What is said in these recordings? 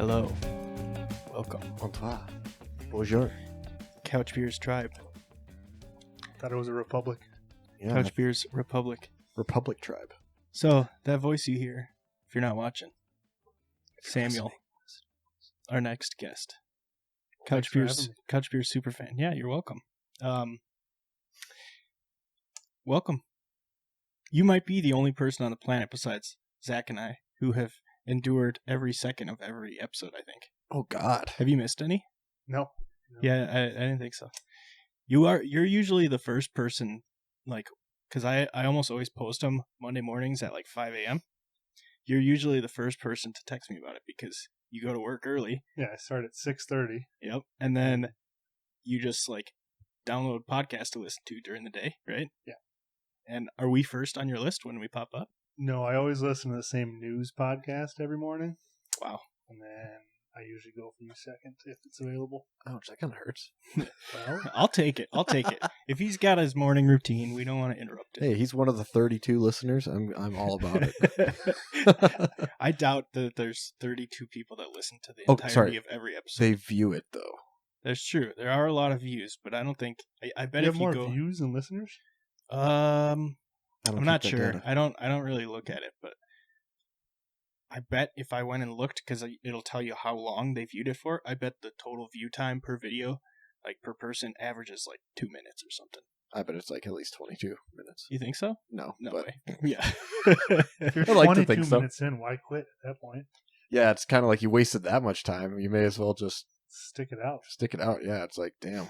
Hello. Welcome. Bonsoir. Bonjour. Couch Beers Tribe. Thought it was a republic. Yeah, Couch Beers Republic. Republic Tribe. So, that voice you hear, if you're not watching, Samuel, our next guest. Couch Beers superfan. Yeah, you're welcome. Welcome. You might be the only person on the planet besides Zach and I who have endured every second of every episode, I think. Oh, God. Have you missed any? No. Yeah, I didn't think so. You're usually the first person, like, because I almost always post them Monday mornings at like 5 a.m. You're usually the first person to text me about it because you go to work early. Yeah, I start at 6:30. Yep. And then you just like download podcasts to listen to during the day, right? Yeah. And are we first on your list when we pop up? No, I always listen to the same news podcast every morning. Wow. And then I usually go for you second if it's available. Ouch, that kind of hurts. Well, I'll take it. If he's got his morning routine, we don't want to interrupt it. Hey, he's one of the 32 listeners. I'm all about it. I doubt that there's 32 people that listen to the entirety of every episode. They view it, though. That's true. There are a lot of views, but I don't think... I bet you if have you more go... views than listeners? I'm not keep that sure. data. I don't really look at it, but I bet if I went and looked, because it'll tell you how long they viewed it for, I bet the total view time per video, like per person, averages like 2 minutes or something. I bet it's like at least 22 minutes. You think so? No No but way. Yeah. If you're I like to 22 think so. minutes in, why quit at that point? Yeah, it's kind of like you wasted that much time. You may as well just Stick it out. stick it out. Yeah, it's like, damn.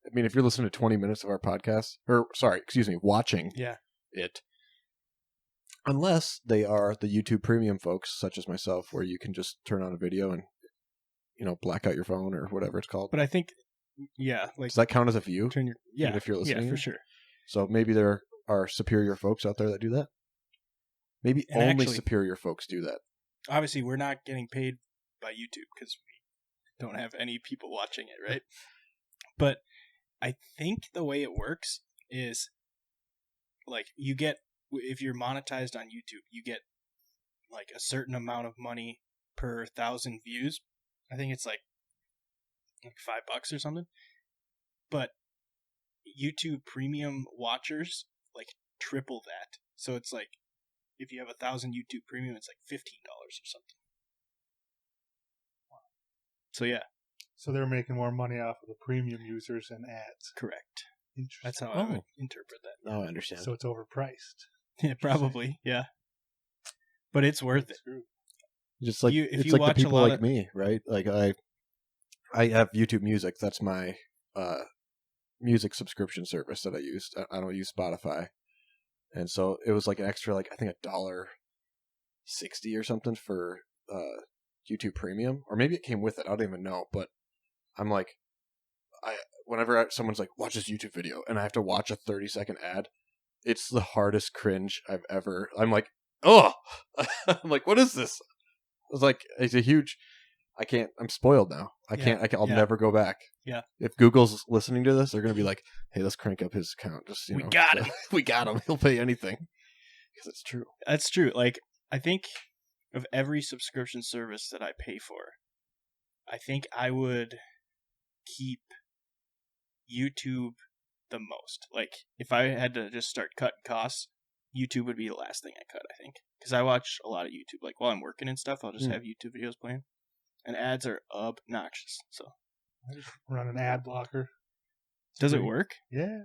I mean, if you're listening to 20 minutes of our podcast, watching Yeah. it, unless they are the YouTube premium folks, such as myself, where you can just turn on a video and, black out your phone or whatever it's called. But I think, yeah, like Does that count as a view? turn your yeah, if you're listening? yeah, for sure. So maybe there are superior folks out there that do that. Maybe And only actually- superior folks do that. Obviously, we're not getting paid by YouTube because we don't have any people watching it, right? But I think the way it works is like you get, if you're monetized on YouTube, you get like a certain amount of money per 1,000 views. I think it's like $5 or something. But YouTube premium watchers like triple that. So it's like if you have 1,000 YouTube premium, it's like $15 or something. So yeah, So they're making more money off of the premium users and ads. correct. Interesting. That's how I would interpret that. Now I understand. So it's overpriced. Yeah, probably. Yeah, but it's worth it. Screwed. Just like if it's you like the watch a people lot like of- me, right? Like I have YouTube Music. That's my music subscription service that I use. I don't use Spotify, and so it was like an extra, like I think $1.60 or something for YouTube Premium, or maybe it came with it. I don't even know, but I'm like, whenever someone's like, watch this YouTube video, and I have to watch a 30-second ad, it's the hardest cringe I've ever. I'm like, oh, I'm like, what is this? It's like, it's a huge. I can't. I'm spoiled now. I'll never go back. Yeah. If Google's listening to this, they're gonna be like, hey, let's crank up his account. Just We got him. We got him. He'll pay anything because it's true. That's true. Like I think of every subscription service that I pay for, I think I would keep YouTube the most. Like if I had to just start cutting costs, YouTube would be the last thing I cut, I think. Because I watch a lot of YouTube. Like while I'm working and stuff, I'll just have YouTube videos playing. And ads are obnoxious. So I just run an ad blocker. does it work? Yeah.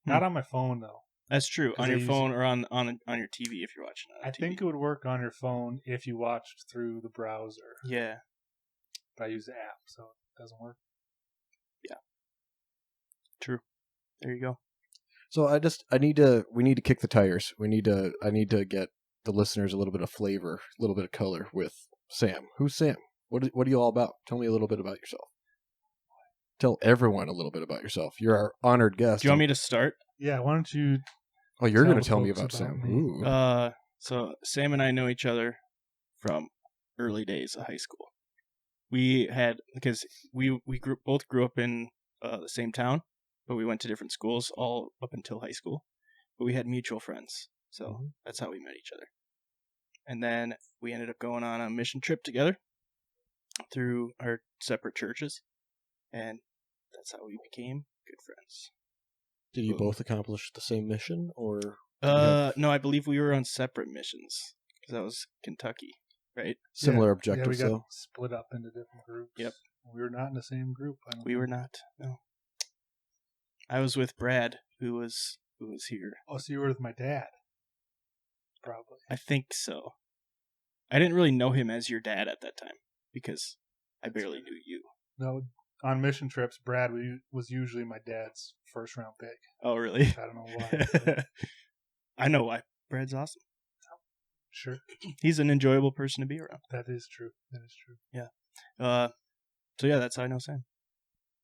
Not on my phone though. That's true. 'Cause On I your use phone or on your TV if you're watching it on I TV. think it would work on your phone if you watched through the browser. Yeah. But I use the app, so it doesn't work. True. There you go. So we need to kick the tires. I need to get the listeners a little bit of flavor, a little bit of color with Sam. Who's Sam? What are you all about? Tell me a little bit about yourself. Tell everyone a little bit about yourself. You're our honored guest. Do you want me to start? Yeah, why don't you Oh, you're tell going to the tell me folks about about Sam. me? Ooh. So Sam and I know each other from early days of high school. Because we both grew up in the same town, but we went to different schools all up until high school. But we had mutual friends, so that's how we met each other. And then we ended up going on a mission trip together through our separate churches, and that's how we became good friends. Did you both accomplish the same mission, or? No, I believe we were on separate missions because that was Kentucky, right? Similar Yeah, objectives, we got though. split up into different groups. Yep. We were not in the same group. I don't We think. were not. No. I was with Brad, who was here. Oh, so you were with my dad. Probably. I think so. I didn't really know him as your dad at that time because I barely knew you. No, on mission trips, Brad was usually my dad's first round pick. Oh, really? I don't know why. I know why. Brad's awesome. Sure. He's an enjoyable person to be around. That is true. That is true. Yeah. So yeah, that's how I know Sam.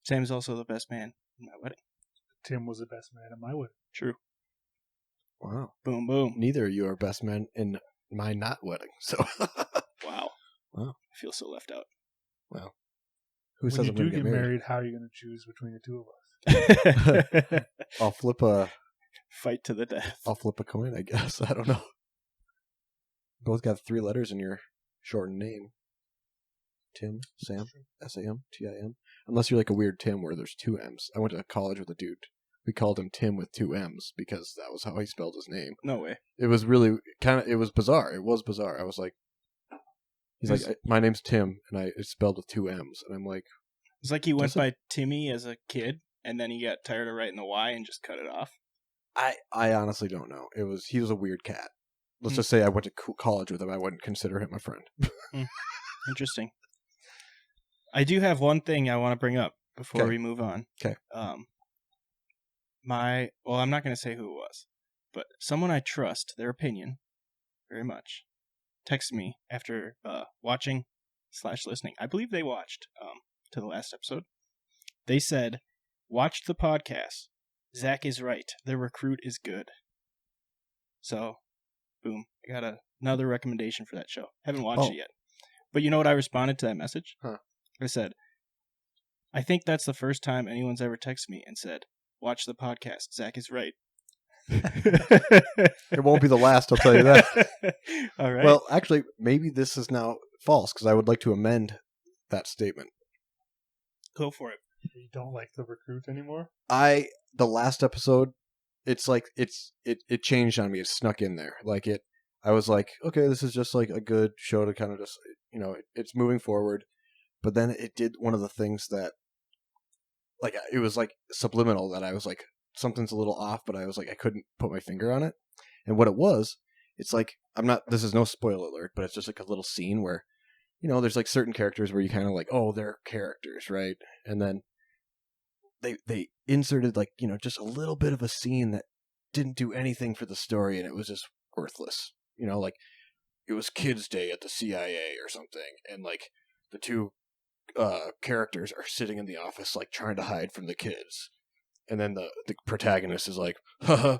Sam is also the best man in my wedding. Tim was the best man at my wedding. True. Wow. Boom, boom. Neither of you are best men in my not wedding. So. Wow. Wow. I feel so left out. Wow. Who When says you I'm do going to get get married? married, how are you going to choose between the two of us? I'll flip a Fight to the death. coin, I guess. I don't know. Both got 3 letters in your shortened name. Tim, Sam, S-A-M, T-I-M. Unless you're like a weird Tim where there's 2 M's. I went to college with a dude. We called him Tim with 2 M's because that was how he spelled his name. No way. It was really it was bizarre. It was bizarre. I was like, he's like, my name's Tim, and it's spelled with 2 M's. And I'm like, It's like he went by Timmy as a kid, and then he got tired of writing the Y and just cut it off. I honestly don't know. He was a weird cat. Let's just say I went to college with him. I wouldn't consider him a friend. Interesting. I do have one thing I want to bring up before we move on. Okay. I'm not going to say who it was, but someone I trust, their opinion, very much, texted me after watching/listening. I believe they watched to the last episode. They said, "Watch the podcast. Zach is right. The recruit is good." So, boom. I got another recommendation for that show. Haven't watched it yet. But you know what I responded to that message? Huh. I said, I think that's the first time anyone's ever texted me and said, "Watch the podcast. Zach is right." It won't be the last, I'll tell you that. All right. Well, actually, maybe this is now false because I would like to amend that statement. Go for it. You don't like the recruit anymore? The last episode, it's like it changed on me. It snuck in there. Like I was like, okay, this is just like a good show to kind of just, it's moving forward. But then it did one of the things that, like, it was like subliminal that I was like, something's a little off, but I was like, I couldn't put my finger on it. And what it was, it's like, this is no spoiler alert, but it's just like a little scene where, there's like certain characters where you kind of like, oh, they're characters, right? And then they inserted like, just a little bit of a scene that didn't do anything for the story, and it was just worthless. Like it was Kids Day at the CIA or something, and like the 2 characters are sitting in the office like trying to hide from the kids, and then the protagonist is like, haha,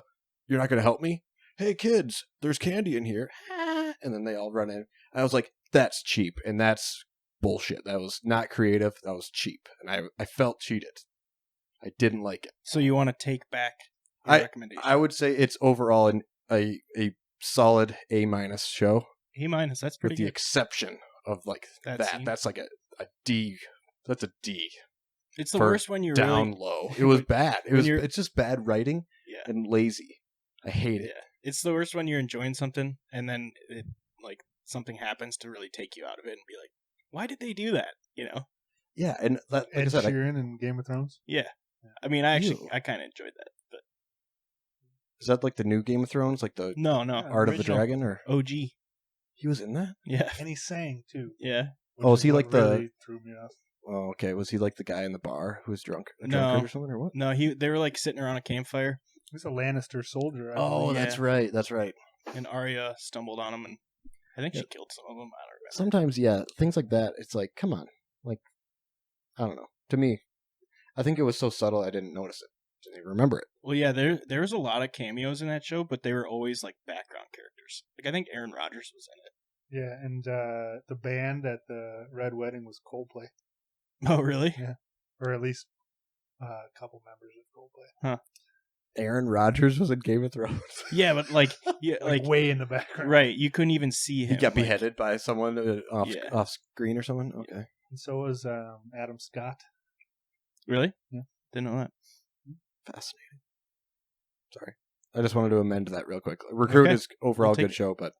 you're not gonna help me? Hey kids, there's candy in here. And then they all run in. I was like, that's cheap, and that's bullshit. That was not creative. That was cheap, and I felt cheated. I didn't like it. So you want to take back your recommendation? I would say it's overall a solid A- show. A-, that's pretty with the good. exception of like that. That's like a D. That's a D. It's the worst when you're down really... low. It was bad. It's just bad writing and lazy. I hate it. Yeah. It's the worst when you're enjoying something and then something happens to really take you out of it and be like, why did they do that? Yeah, and that, like Ed I said, Sheeran in Game of Thrones? Yeah. I mean, I kind of enjoyed that. But is that like the new Game of Thrones? Like the No. Art of the Dragon? Or OG. He was in that? Yeah. And he sang, too. Yeah. Oh, is he like really threw me off. Oh, okay. Was he like the guy in the bar who was drunk? No. Or something, or what? No, they were like sitting around a campfire. He's a Lannister soldier. Oh, that's right. That's right. And Arya stumbled on him, and I think she killed some of them. I don't remember. Sometimes, yeah, things like that. It's like, come on. Like, I don't know. To me, I think it was so subtle I didn't notice it. Didn't even remember it. Well, yeah, there was a lot of cameos in that show, but they were always like background characters. Like I think Aaron Rodgers was in it. Yeah, and the band at the Red Wedding was Coldplay. Oh, really? Yeah, or at least a couple members of Coldplay. Huh. Aaron Rodgers was in Game of Thrones. Yeah, but like way in the background. Right, you couldn't even see him. He got beheaded by someone off screen or someone. Okay. And so was Adam Scott. Really? Yeah. Didn't know that. Fascinating. Sorry. I just wanted to amend that real quick. Recruit Okay. is overall We'll take good show, but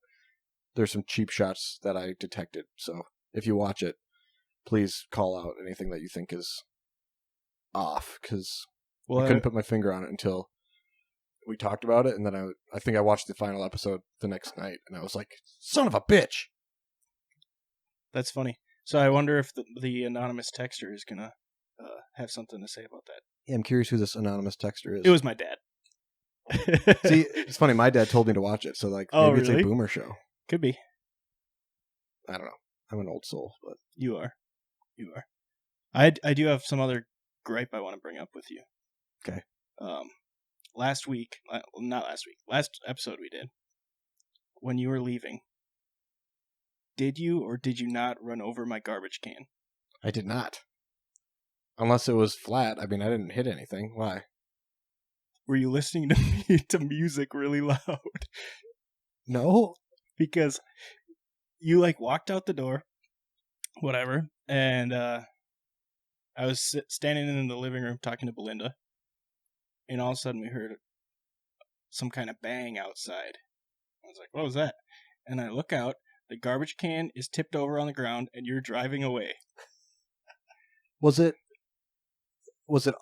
there's some cheap shots that I detected. So if you watch it, please call out anything that you think is off, because I couldn't put my finger on it until we talked about it, and then I think I watched the final episode the next night, and I was like, son of a bitch! That's funny. So I wonder if the anonymous texter is going to have something to say about that. Yeah, I'm curious who this anonymous texter is. It was my dad. See, it's funny, my dad told me to watch it, so like maybe it's a boomer show. Could be. I don't know. I'm an old soul, but You are. I do have some other gripe I want to bring up with you. Okay. Last episode we did, when you were leaving, did you or did you not run over my garbage can? I did not. Unless it was flat. I mean, I didn't hit anything. Why? Were you listening to music really loud? No. Because you like walked out the door, whatever, and I was standing in the living room talking to Belinda, and all of a sudden we heard some kind of bang outside. I was like, what was that? And I look out, the garbage can is tipped over on the ground, and you're driving away. Was it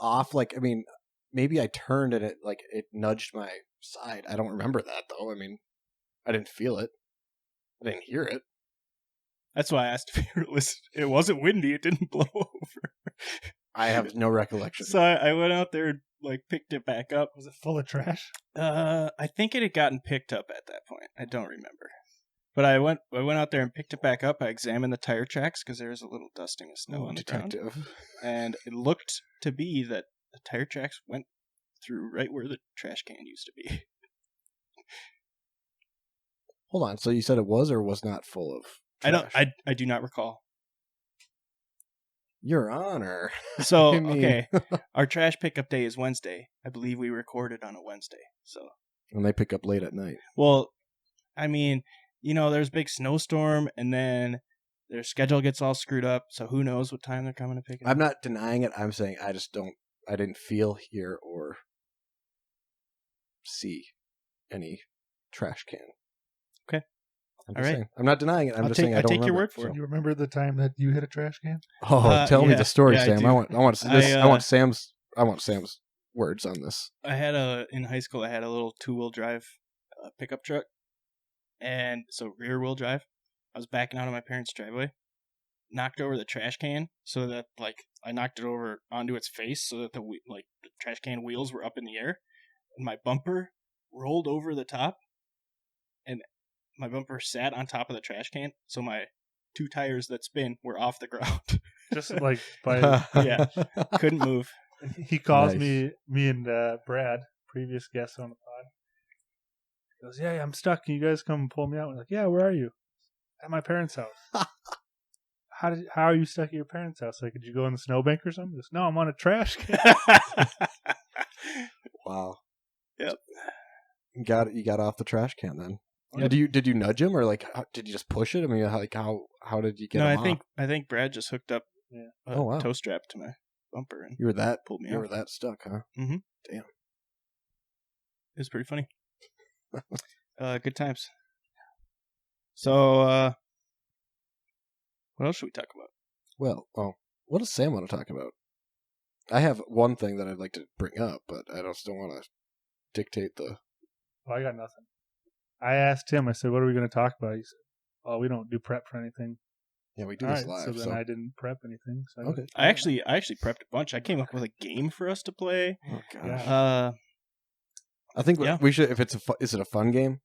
off? Like, I mean, maybe I turned and it nudged my side. I don't remember that though. I mean, I didn't feel it. I didn't hear it. That's why I asked if you were listening. It wasn't windy. It didn't blow over. I have no recollection. So I went out there and like picked it back up. Was it full of trash? I think it had gotten picked up at that point. I don't remember. But I went out there and picked it back up. I examined the tire tracks because there was a little dusting of snow on the ground. And it looked to be that the tire tracks went through right where the trash can used to be. Hold on. So you said it was or was not full of trash? I do not recall. Your Honor. So, okay. Our trash pickup day is Wednesday. I believe we recorded on a Wednesday. So. And they pick up late at night. Well, I mean, you know, there's a big snowstorm, and then their schedule gets all screwed up, so who knows what time they're coming to pick it up. I'm not denying it. I'm saying I didn't feel, hear, or see any trash can. Okay. I'm all just right. saying. I'm not denying it. I'm just saying I don't remember. I'll take your word for it. You remember the time that you hit a trash can? Oh, tell me the story, yeah, Sam. I want Sam's words on this. In high school, I had a little 2-wheel drive pickup truck. And so rear wheel drive. I was backing out of my parents' driveway, knocked over the trash can so that I knocked it over onto its face so that the trash can wheels were up in the air, and my bumper rolled over the top, and my bumper sat on top of the trash can, so my 2 tires that spin were off the ground. Just like by yeah, couldn't move. He calls Nice. me and Brad, previous guests on the pod. He goes, yeah, I'm stuck. Can you guys come and pull me out? We're like, yeah, where are you? At my parents' house. How are you stuck at your parents' house? Like, did you go in the snowbank or something? He goes, no, I'm on a trash can. Wow. Yep. You got off the trash can then. Yep. Did you nudge him or did you just push it? I mean, how did you get him off? I think Brad just hooked up wow. toe strap to my bumper and You were that pulled me you off. were that stuck, huh? Mm-hmm. Damn. It was pretty funny. Good times. So, what else should we talk about? Well, what does Sam want to talk about? I have one thing that I'd like to bring up, but I don't still want to dictate the... Well, I got nothing. I asked him, I said, what are we going to talk about? He said, oh, we don't do prep for anything. Yeah, we do All this right, live. so then I didn't prep anything. So okay. I actually prepped a bunch. I came up with a game for us to play. Oh, gosh. Yeah. I think yeah. we should, if it's is it a fun game?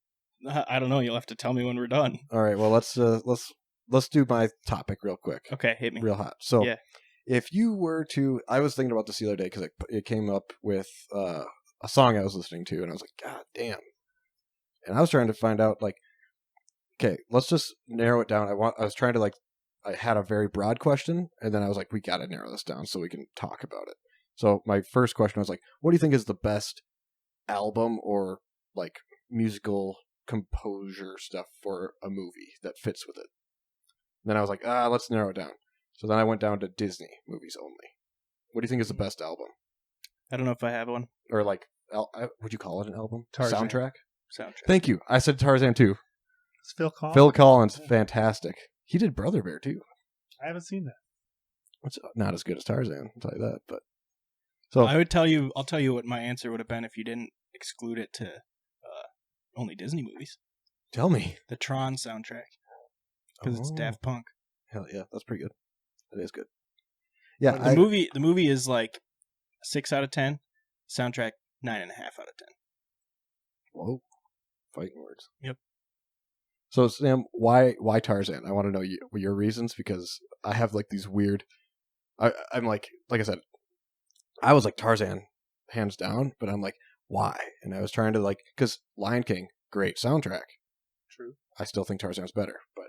I don't know. You'll have to tell me when we're done. All right, well, let's do my topic real quick. Okay, hit me. Real hot. So, yeah. If you were to, I was thinking about this the other day because it came up with a song I was listening to, and I was like, God damn. And I was trying to find out, okay, let's just narrow it down. I was trying to, I had a very broad question, and then I was like, we got to narrow this down so we can talk about it. So my first question was what do you think is the best album or musical composure stuff for a movie that fits with it? And then I was like, let's narrow it down. So then I went down to Disney movies only. What do you think is the best album? I don't know if I have one. Or like, would you call it an album? Tarzan. Soundtrack? Soundtrack. Thank you. I said Tarzan too. It's Phil Collins. Phil Collins, fantastic. He did Brother Bear too. I haven't seen that. It's not as good as Tarzan, I'll tell you that. But so I'll tell you what my answer would have been if you didn't exclude it to only Disney movies. tell me. The Tron soundtrack. Because it's Daft Punk. Hell yeah, that's pretty good. That is good. Yeah, The movie is like 6 out of 10. Soundtrack 9.5 out of 10. Whoa, fighting words. Yep. So Sam, why Tarzan? I want to know your reasons because I have like these weird. I'm like I said, I was like Tarzan, hands down, but I'm like why? And I was trying to like because Lion King, great soundtrack. True. I still think Tarzan's better, but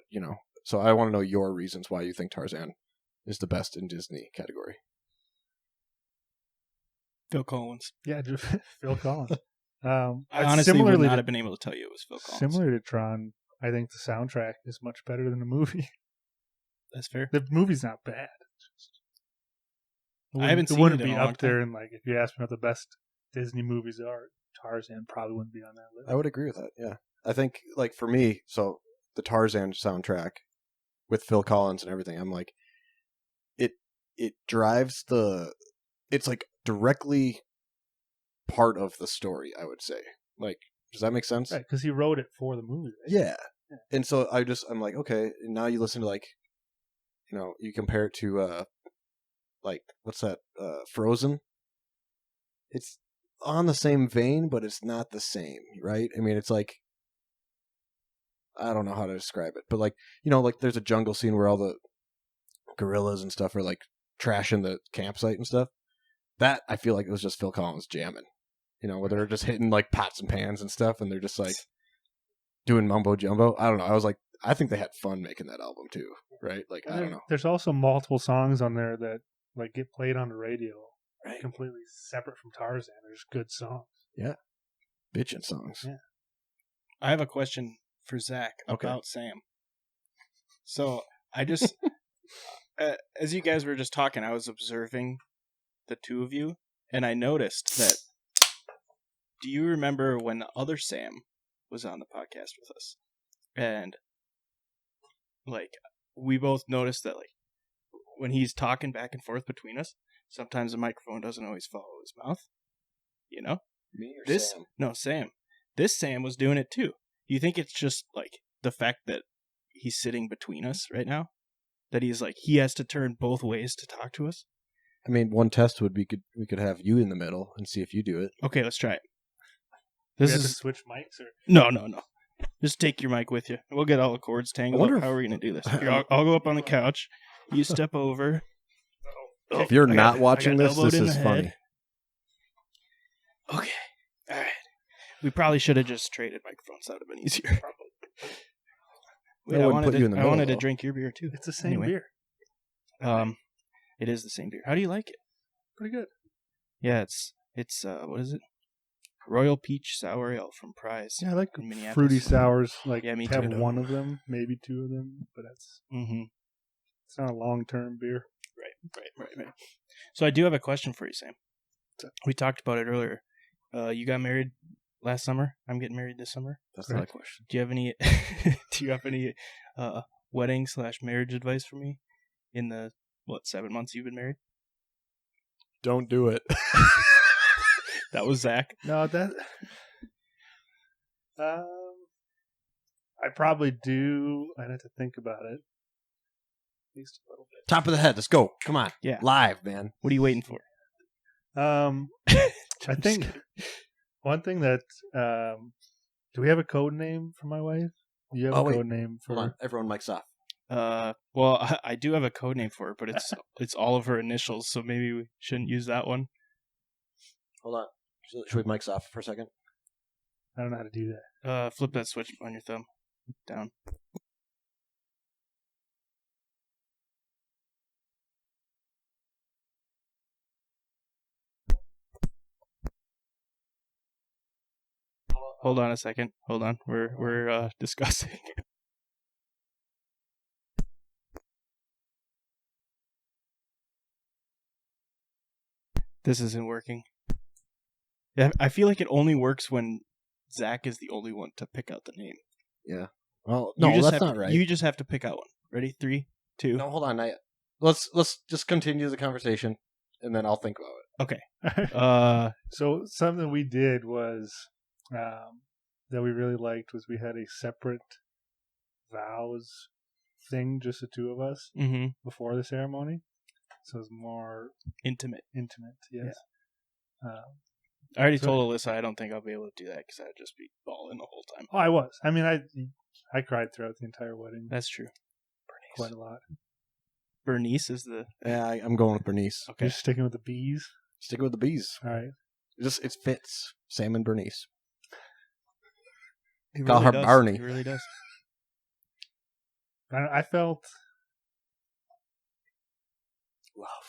so I want to know your reasons why you think Tarzan is the best in Disney category. Phil Collins. Yeah, just Phil Collins. I honestly would not have been able to tell you it was Phil Collins. Similar to Tron, I think the soundtrack is much better than the movie. That's fair. The movie's not bad. I haven't seen it wouldn't in be a long up there, time. and like if you ask me what the best Disney movies are, Tarzan probably wouldn't be on that list. I would agree with that. Yeah, I think like for me, so the Tarzan soundtrack with Phil Collins and everything, I'm like, it drives it's like directly part of the story. I would say, like, does that make sense? Right, because he wrote it for the movie. Right? Yeah. And so I'm like, okay, and now you listen to like, you compare it to like what's that? Frozen. It's on the same vein, but it's not the same, right? I mean, it's like I don't know how to describe it, but like like there's a jungle scene where all the gorillas and stuff are like trashing the campsite and stuff. That I feel like it was just Phil Collins jamming, where they're just hitting like pots and pans and stuff, and they're just like doing mumbo jumbo. I don't know. I was like, I think they had fun making that album too, right? Like I don't know. There's also multiple songs on there that like get played on the radio, Right. Completely separate from Tarzan. There's good songs. Yeah, bitchin' songs. Yeah. I have a question for Zach about Sam. So I just, as you guys were just talking, I was observing the two of you, and I noticed that. Do you remember when the other Sam was on the podcast with us? And like we both noticed that like when he's talking back and forth between us, sometimes the microphone doesn't always follow his mouth. Me or Sam? No, Sam. This Sam was doing it too. Do you think it's just like the fact that he's sitting between us right now? That he's like he has to turn both ways to talk to us? I mean, one test would be we could have you in the middle and see if you do it. Okay, let's try it. This is to switch mics or No. Just take your mic with you. We'll get all the cords tangled up. How are we going to do this? Here, I'll go up on the couch. You step over. If you're not watching this is funny. Okay. All right. We probably should have just traded microphones. That would have been easier. Wait, I wanted to drink your beer too. it's the same beer. It is the same beer. How do you like it? Pretty good. Yeah, it's what is it? Royal Peach Sour Ale from Prize. Yeah, I like in Minneapolis. fruity sours. Like yeah, me have too. one of them, maybe two of them, but it's not a long-term beer. Right. So I do have a question for you, Sam. We talked about it earlier. You got married last summer. I'm getting married this summer. That's not a question. Do you have any? Do you have any wedding/marriage advice for me in the 7 months you've been married? Don't do it. That was Zach. No, that. I probably do. I'd have to think about it. At least a little bit. Top of the head. Let's go. Come on. Yeah. Live, man. What are you waiting for? I think one thing that do we have a code name for my wife? Do you have a code name for? Hold on. Everyone, mic's off. Well, I do have a code name for her, but it's all of her initials, so maybe we shouldn't use that one. Hold on. Should we mic's off for a second? I don't know how to do that. Flip that switch on your thumb down. Hold on a second. Hold on. We're discussing. This isn't working. Yeah, I feel like it only works when Zach is the only one to pick out the name. Yeah. Well, You no, just that's have not to, right. You just have to pick out one. Ready? 3, 2. No, hold on. Let's just continue the conversation, and then I'll think about it. Okay. So something we did was that we really liked was we had a separate vows thing, just the two of us, before the ceremony. So it was more intimate. Yes. Yeah. I already told Alyssa I don't think I'll be able to do that because I would just be bawling the whole time. Oh, I was. I mean, I cried throughout the entire wedding. That's true. Bernice. Quite a lot. Bernice is the... Yeah, I'm going with Bernice. Okay. You're sticking with the bees? Sticking with the bees. All right. It fits. Sam and Bernice. Call her Barney. It really does. I felt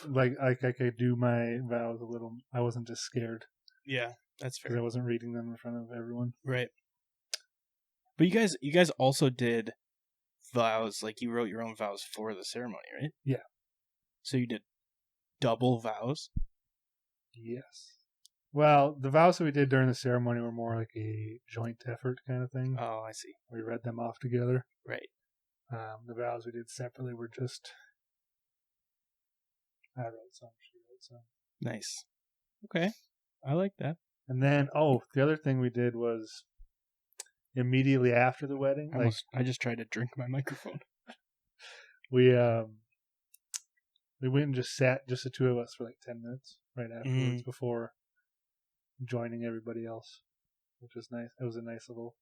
like I could do my vows a little. I wasn't just scared. Yeah, that's fair. Because I wasn't reading them in front of everyone. Right. But you guys also did vows, like you wrote your own vows for the ceremony, right? Yeah. So you did double vows? Yes. Well, the vows that we did during the ceremony were more like a joint effort kind of thing. Oh, I see. We read them off together. Right. The vows we did separately were just... I wrote some, she wrote some. Nice. Okay. I like that. And then, the other thing we did was immediately after the wedding. I just tried to drink my microphone. We went and just sat, just the two of us, for like 10 minutes right afterwards before joining everybody else, which was nice. It was a nice little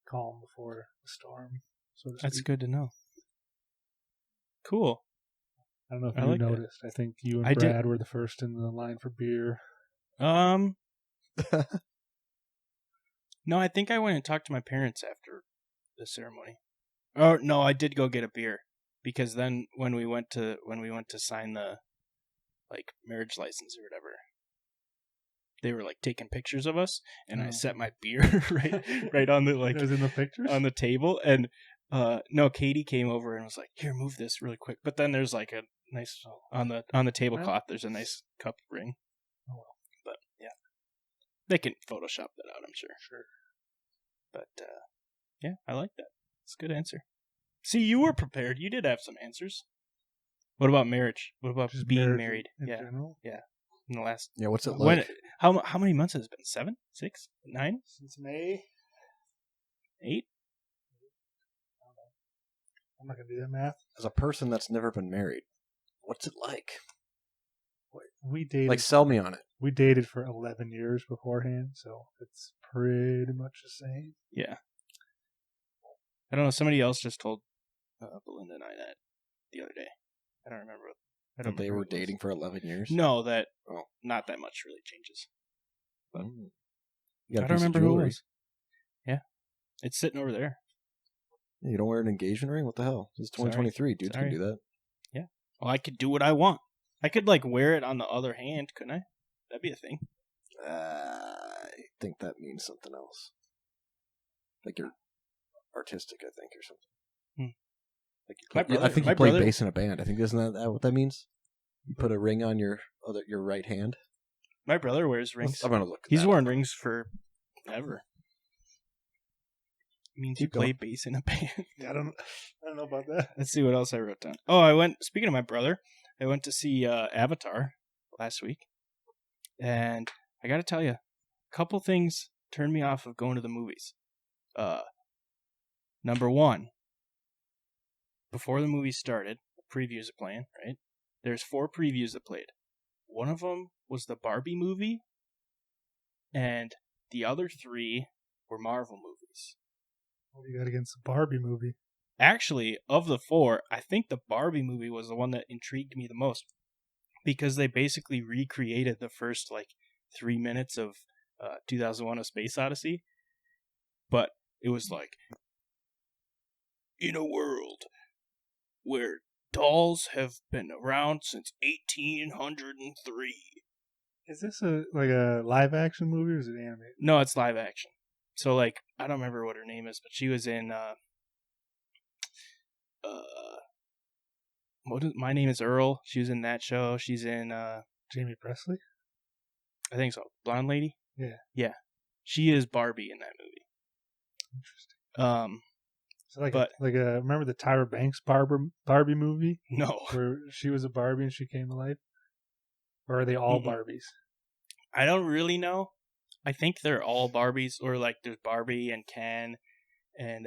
calm before the storm. So to speak. That's good to know. Cool. I don't know if you noticed. I think you and Brad were the first in the line for beer. No, I think I went and talked to my parents after the ceremony. Oh no, I did go get a beer because then when we went to sign the marriage license or whatever, they were taking pictures of us, and I set my beer right on the It was in the pictures on the table, and no, Katie came over and was like, "Here, move this really quick." But then there's a nice on the tablecloth. There's a nice cup ring. Oh well. But yeah, they can Photoshop that out, I'm sure. Sure. But yeah, I like that. It's a good answer. See, you were prepared. You did have some answers. What about marriage? What about just being married? In general? Yeah. In the last... Yeah, what's it like? How many months has it been? 7? 6? 9? Since May. 8? I'm not going to do that math. As a person that's never been married, what's it like? We dated... sell me on it. We dated for 11 years beforehand, so it's pretty much the same. Yeah. I don't know. Somebody else just told Belinda and I that the other day. I don't remember. That they were dating for 11 years? No, that not that much really changes. But I don't remember who it was. Yeah. It's sitting over there. Yeah, you don't wear an engagement ring? What the hell? This is 2023. Dudes can do that. Yeah. Well, I could do what I want. I could wear it on the other hand, couldn't I? That'd be a thing. I think that means something else. You're artistic, I think, or something. I think you play bass in a band. I think isn't that what that means? You put a ring on your right hand. My brother wears rings. I'm gonna look. He's worn rings forever. It means you play bass in a band. I don't know about that. Let's see what else I wrote down. Oh, speaking of my brother, I went to see Avatar last week, and I got to tell you, a couple things turned me off of going to the movies. Number one, before the movie started, previews are playing, right? There's 4 previews that played. One of them was the Barbie movie, and the other 3 were Marvel movies. What do you got against the Barbie movie? Actually, of the 4, I think the Barbie movie was the one that intrigued me the most, because they basically recreated the first 3 minutes of 2001: A Space Odyssey, but it was in a world where dolls have been around since 1803. Is this a live action movie or is it animated? No, it's live action. So I don't remember what her name is, but she was in My Name is Earl. She was in that show. She's in Jamie Presley? I think so. Blonde lady? Yeah. Yeah. She is Barbie in that movie. Interesting. So but remember the Tyra Banks Barbie movie no. where she was a Barbie and she came to life? Or are they all Barbies? I don't really know. I think they're all Barbies, or like there's Barbie and Ken and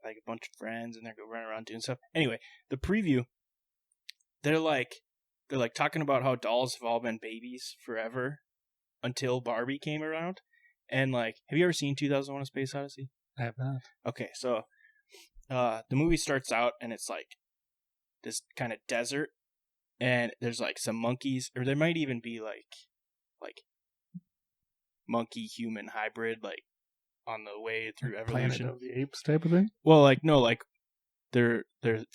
like a bunch of friends, and they're running around doing stuff. Anyway, the preview, they're like talking about how dolls have all been babies forever until Barbie came around. And like, have you ever seen 2001: A Space Odyssey? I have not. Okay, so the movie starts out and it's like this kind of desert, and there's like some monkeys, or there might even be like monkey human hybrid, like on the way through evolution. Planet of the Apes type of thing? Well, like no, like they're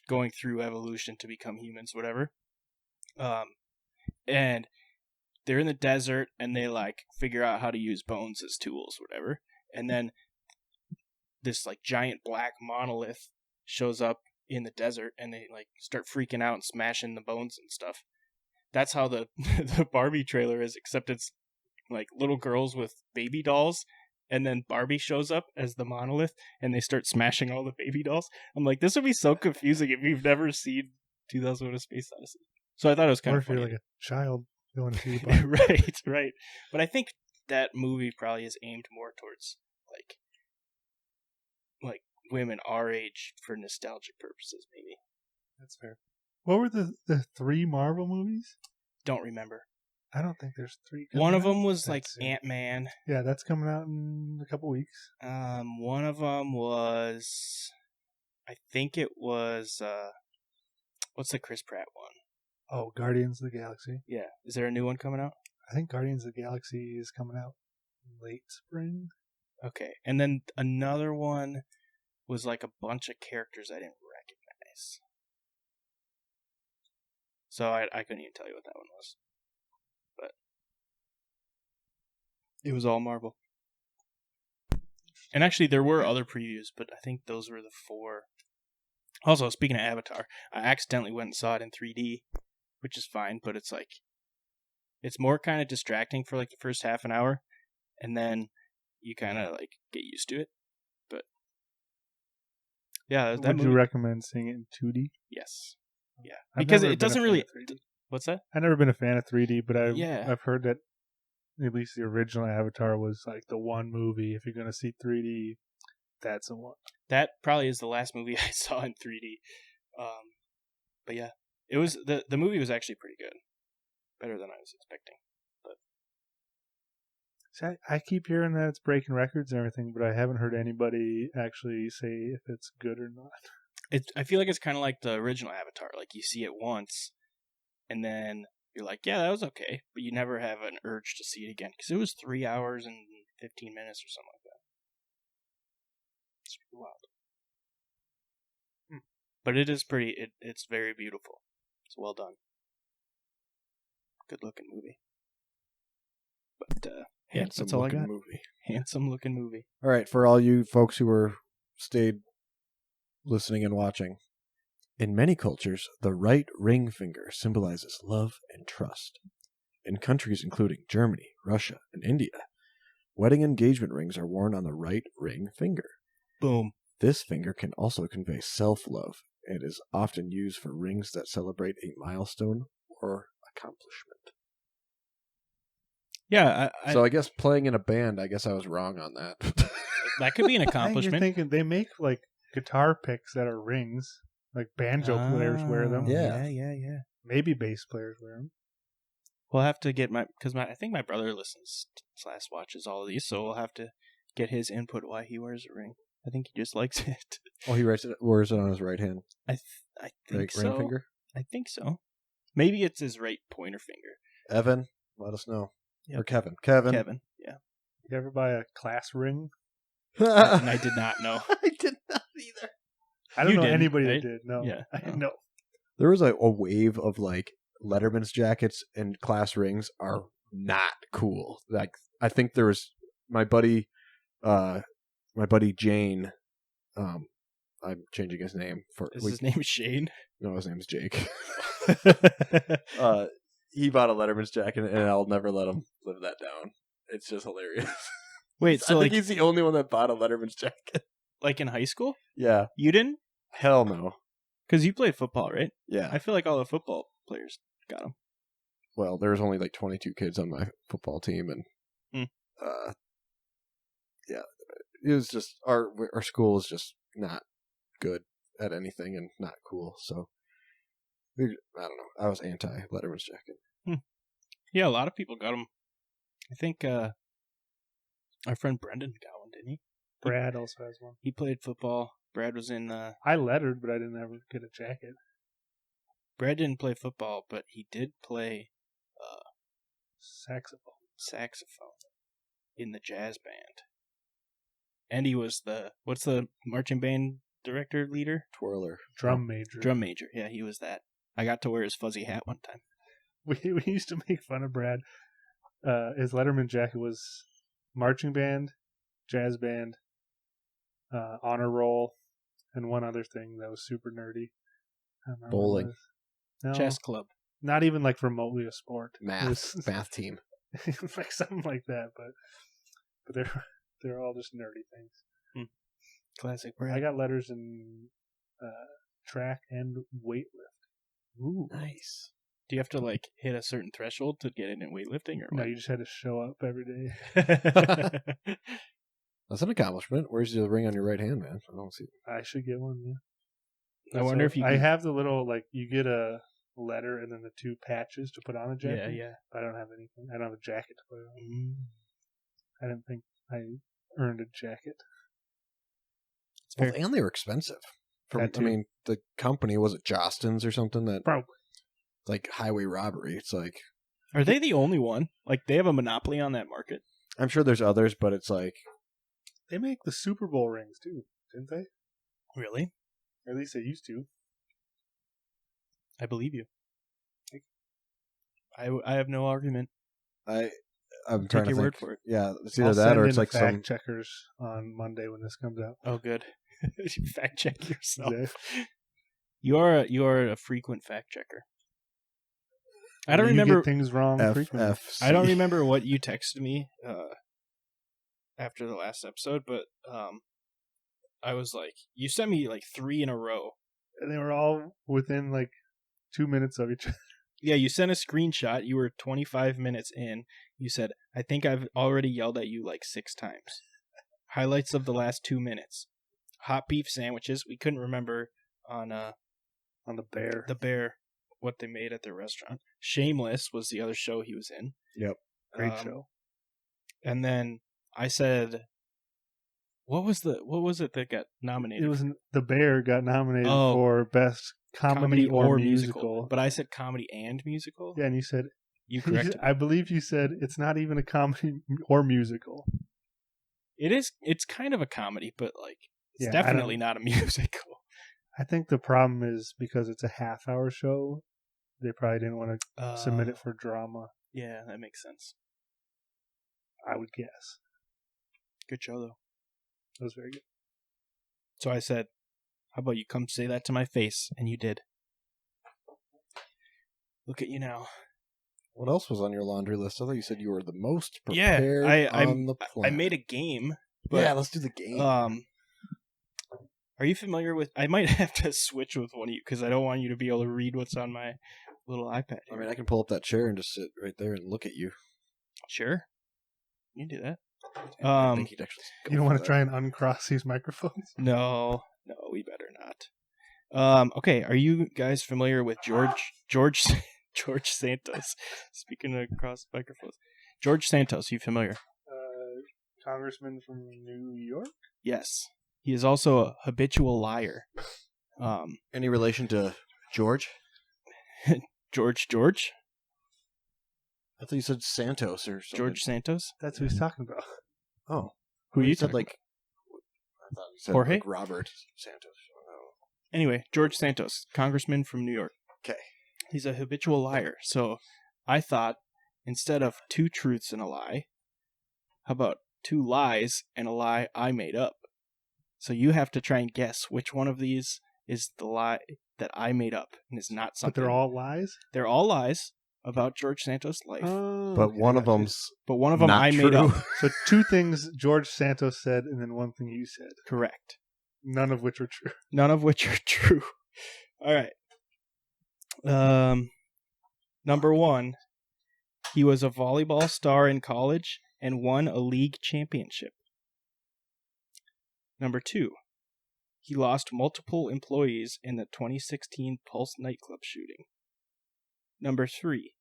going through evolution to become humans, whatever. And they're in the desert and they like figure out how to use bones as tools, whatever. And then this like giant black monolith shows up in the desert and they like start freaking out and smashing the bones and stuff. That's how the the Barbie trailer is, except it's like little girls with baby dolls, and then Barbie shows up as the monolith and they start smashing all the baby dolls. I'm like, this would be so confusing if you've never seen 2001: A Space Odyssey. So I thought it was kind of funny. Or if you're like a child going to see the Barbie. Right. But I think that movie probably is aimed more towards like women our age for nostalgic purposes, maybe. That's fair. What were the 3 Marvel movies? Don't remember. I don't think there's 3. One of them was like Ant-Man. Yeah, that's coming out in a couple weeks. One of them was, I think it was, what's the Chris Pratt one? Oh, Guardians of the Galaxy. Yeah. Is there a new one coming out? I think Guardians of the Galaxy is coming out late spring. Okay. And then another one was like a bunch of characters I didn't recognize. So I couldn't even tell you what that one was. But it was all Marvel. And actually, there were other previews, but I think those were the 4. Also, speaking of Avatar, I accidentally went and saw it in 3D, which is fine, but it's like, it's more kind of distracting for like the first half an hour, and then you kind of like get used to it. But yeah, Would you recommend seeing it in 2D? Yes. Yeah, I've because never it been a doesn't fan really. of 3D. What's that? I've never been a fan of 3D, but I've heard that at least the original Avatar was like the one movie. If you're going to see 3D, that's the one. That probably is the last movie I saw in 3D. But yeah, it was the movie was actually pretty good, better than I was expecting. But see, I keep hearing that it's breaking records and everything, but I haven't heard anybody actually say if it's good or not. I feel like it's kind of like the original Avatar. Like you see it once, and then you're like, yeah, that was okay, but you never have an urge to see it again because it was 3 hours and 15 minutes or something like that. It's wild. But it is pretty. It's very beautiful. It's well done. Good looking movie. But yeah, that's all I got. Handsome looking movie. All right, for all you folks who stayed listening and watching. In many cultures, the right ring finger symbolizes love and trust. In countries including Germany, Russia, and India, wedding engagement rings are worn on the right ring finger. Boom. This finger can also convey self-love and is often used for rings that celebrate a milestone or accomplishment. Yeah. So I guess playing in a band, I guess I was wrong on that. That could be an accomplishment. You're thinking they make like guitar picks that are rings. Like banjo players wear them. Yeah. Maybe bass players wear them. We'll have to get I think my brother listens / watches all of these, so we'll have to get his input why he wears a ring. I think he just likes it. Oh, he wears it on his right hand. I think so. Ring finger? I think so. Maybe it's his right pointer finger. Evan, let us know. Yep. Or Kevin. Yeah. You ever buy a class ring? And I did not know. I did not either. I don't know anybody that did. No. Yeah. I know. There was a wave of like Letterman's jackets and class rings are not cool. Like I think there was my buddy Jane. I'm changing his name His name is Shane? No, his name is Jake. he bought a Letterman's jacket, and I'll never let him live that down. It's just hilarious. Wait, so I like think he's the only one that bought a Letterman's jacket. like in high school? Yeah. You didn't? Hell no. Because you played football, right? Yeah. I feel like all the football players got them. Well, there was only like 22 kids on my football team, and yeah, it was just our school is just not good at anything and not cool. So I don't know. I was anti Letterman's jacket. Yeah, a lot of people got them. I think our friend Brendan got one, didn't he? Brad also has one. He played football. Brad was in. I lettered, but I didn't ever get a jacket. Brad didn't play football, but he did play Saxophone in the jazz band. And he was what's the marching band director leader? Twirler. Drum major. Drum major. Yeah, he was that. I got to wear his fuzzy hat one time. We used to make fun of Brad. His Letterman jacket was marching band, jazz band, honor roll, and one other thing that was super nerdy. I don't remember what it Bowling. was. No, Chess club. not even like remotely a sport. Math team. Like something like that, but they're all just nerdy things. Classic Brad. I got letters in track and weightlift. Ooh. Nice. Do you have to like hit a certain threshold to get in weightlifting, or No, what? you just had to show up every day. That's an accomplishment. Where's the ring on your right hand, man? I don't see it. I should get one. Yeah. I wonder if you. I Can... have the little like you get a letter and then the two patches to put on a jacket. Yeah. I don't have anything. I don't have a jacket to put on. Mm. I didn't think I earned a jacket. Well, and they were expensive. I mean, the company, was it Jostens or something? That Probably. like highway robbery. It's like, Are they the only one? Like they have a monopoly on that market? I'm sure there's others, but it's like They make the Super Bowl rings too, didn't they? Really? Or at least they used to. I believe you. I have no argument. I'm Take trying to your think. word for it. Yeah, it's either I'll that send or in it's like fact some. checkers on Monday when this comes out. Oh, good. You fact check yourself. Yeah. You are a frequent fact checker. I don't You remember get things wrong frequently. FFC. I don't remember what you texted me after the last episode, but I was like, you sent me like 3 in a row. And they were all within like 2 minutes of each other. Yeah, you sent a screenshot. You were 25 minutes in. You said, I think I've already yelled at you like 6 times. Highlights of the last 2 minutes. Hot beef sandwiches. We couldn't remember on The Bear. The Bear what they made at their restaurant. Shameless was the other show he was in. Yep. Great show. And then I said, what was it that got nominated? It was The Bear got nominated Oh. for best comedy or musical. But I said comedy and musical. Yeah, and you said You corrected me. I believe you said it's not even a comedy or musical. It is. It's kind of a comedy, but like it's Yeah, definitely not a musical. I think the problem is because it's a half-hour show, they probably didn't want to submit it for drama. Yeah, that makes sense. I would guess. Good show though. It was very good. So I said, "How about you come say that to my face?" And you did. Look at you now. What else was on your laundry list? I thought you said you were the most Yeah, prepared on the planet. I made a game. But, yeah, let's do the game. Are you familiar with? I might have to switch with one of you because I don't want you to be able to read what's on my little iPad. I mean, I can pull up that chair and just sit right there and look at you. Sure, you can do that. I think he'd actually. You don't want to try and uncross these microphones? No, we better not. Okay, are you guys familiar with George Santos? Speaking of cross microphones, George Santos, you familiar? Congressman from New York? Yes. He is also a habitual liar. Any relation to George? George? I thought you said Santos or something. George Santos? That's who he's talking about. Oh. Who you said talking like I thought you said Jorge? like Robert Santos. Oh. Anyway, George Santos, congressman from New York. Okay. He's a habitual liar. So I thought instead of 2 truths and a lie, how about 2 lies and a lie I made up? So you have to try and guess which one of these is the lie that I made up and is not something. But they're all lies? They're all lies, about George Santos' life. But one of them's But one of them not I made true. up. So 2 things George Santos said, and then 1 thing you said. Correct. None of which are true. None of which are true. All right. Number 1, he was a volleyball star in college and won a league championship. Number 2, he lost multiple employees in the 2016 Pulse nightclub shooting. Number 3,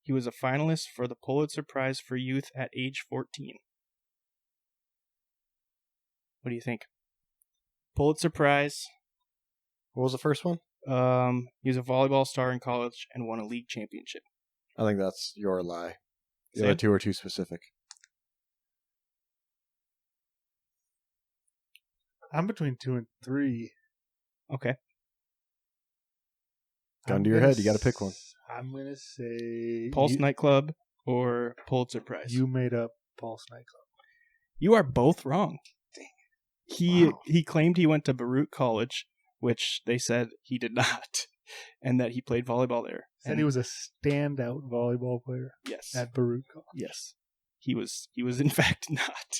he was a finalist for the Pulitzer Prize for Youth at age 14. What do you think? Pulitzer Prize. What was the first one? He was a volleyball star in college and won a league championship. I think that's your lie. The Sam? other 2 are too specific. I'm between 2 and 3. Okay. Gun to your head, you got to pick one. I'm going to say... Pulse nightclub or Pulitzer Prize? You made up Pulse nightclub. You are both wrong. He Wow. he claimed he went to Baruch College, which they said he did not, and that he played volleyball there. Said he was a standout volleyball player Yes. at Baruch College. Yes. He was in fact not.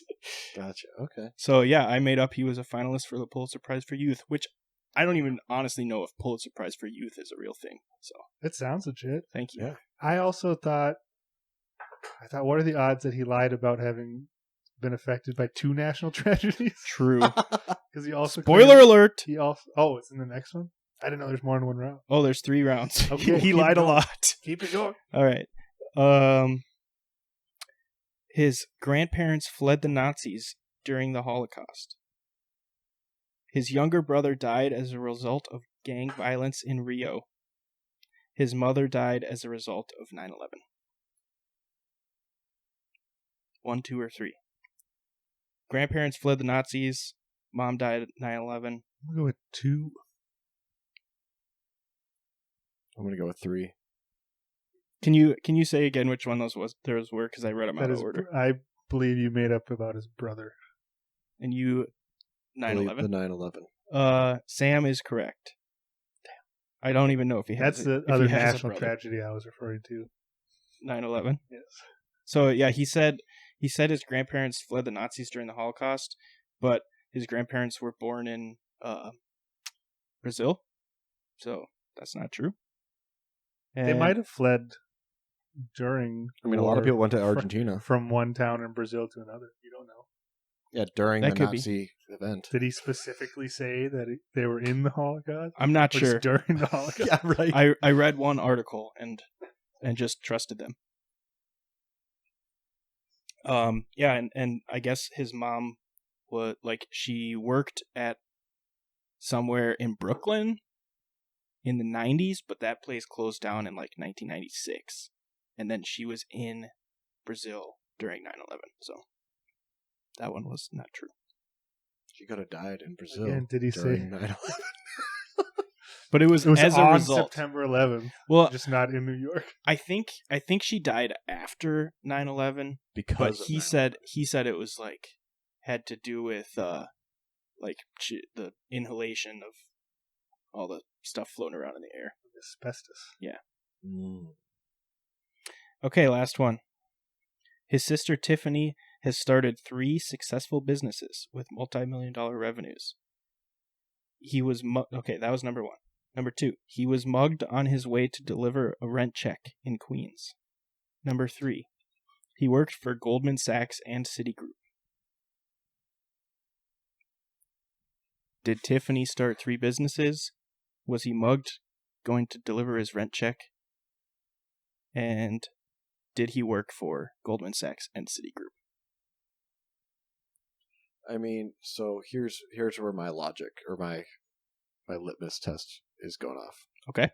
Gotcha. Okay. So yeah, I made up he was a finalist for the Pulitzer Prize for Youth, which I don't even honestly know if Pulitzer Prize for Youth is a real thing. So It sounds legit. thank you. Yeah. I also thought, what are the odds that he lied about having been affected by 2 national tragedies? True. Because he also Spoiler alert. He also it's in the next one. I didn't know there's more than 1 round. Oh, there's 3 rounds. Okay, he keep lied a going. lot. Keep it going. All right. His grandparents fled the Nazis during the Holocaust. His younger brother died as a result of gang violence in Rio. His mother died as a result of 9/11. 1, 2, or 3. Grandparents fled the Nazis. Mom died at 9/11. I'm going to go with 2. I'm going to go with 3. Can you say again which one those were? Because I read them out of order. I believe you made up about his brother. And you, I believe 9/11. The 9/11. Sam is correct. Damn. I don't even know if he has. That's the if other he has a national brother. tragedy I was referring to. 9/11. Yes. So yeah, he said his grandparents fled the Nazis during the Holocaust, but his grandparents were born in Brazil, so that's not true. They And might have fled during. I mean, a lot of war people went to Argentina. from one town in Brazil to another. You don't know. Yeah, during That the could be. Nazi event. Did he specifically say that they were in the Holocaust? I'm not Or just sure. during the Holocaust. Yeah, right. I read one article and just trusted them. Yeah, and I guess his mom she worked at somewhere in Brooklyn in the 90s, but that place closed down in 1996. And then she was in Brazil during 9/11. So that one was not true. She could have died in Brazil. Again, did he during say 9/11. But it was as a on result. September 11th, Well, just not in New York? I think she died after 9/11, Because but of he 9/11. said it was had to do with the inhalation of all the stuff floating around in the air. Asbestos. Mm. Okay, last one. His sister Tiffany has started 3 successful businesses with multi-million-dollar revenues. He was okay, that was number 1. Number 2, he was mugged on his way to deliver a rent check in Queens. Number 3, he worked for Goldman Sachs and Citigroup. Did Tiffany start 3 businesses? Was he mugged going to deliver his rent check? And did he work for Goldman Sachs and Citigroup? I mean, so here's where my logic or my litmus test is going off. Okay.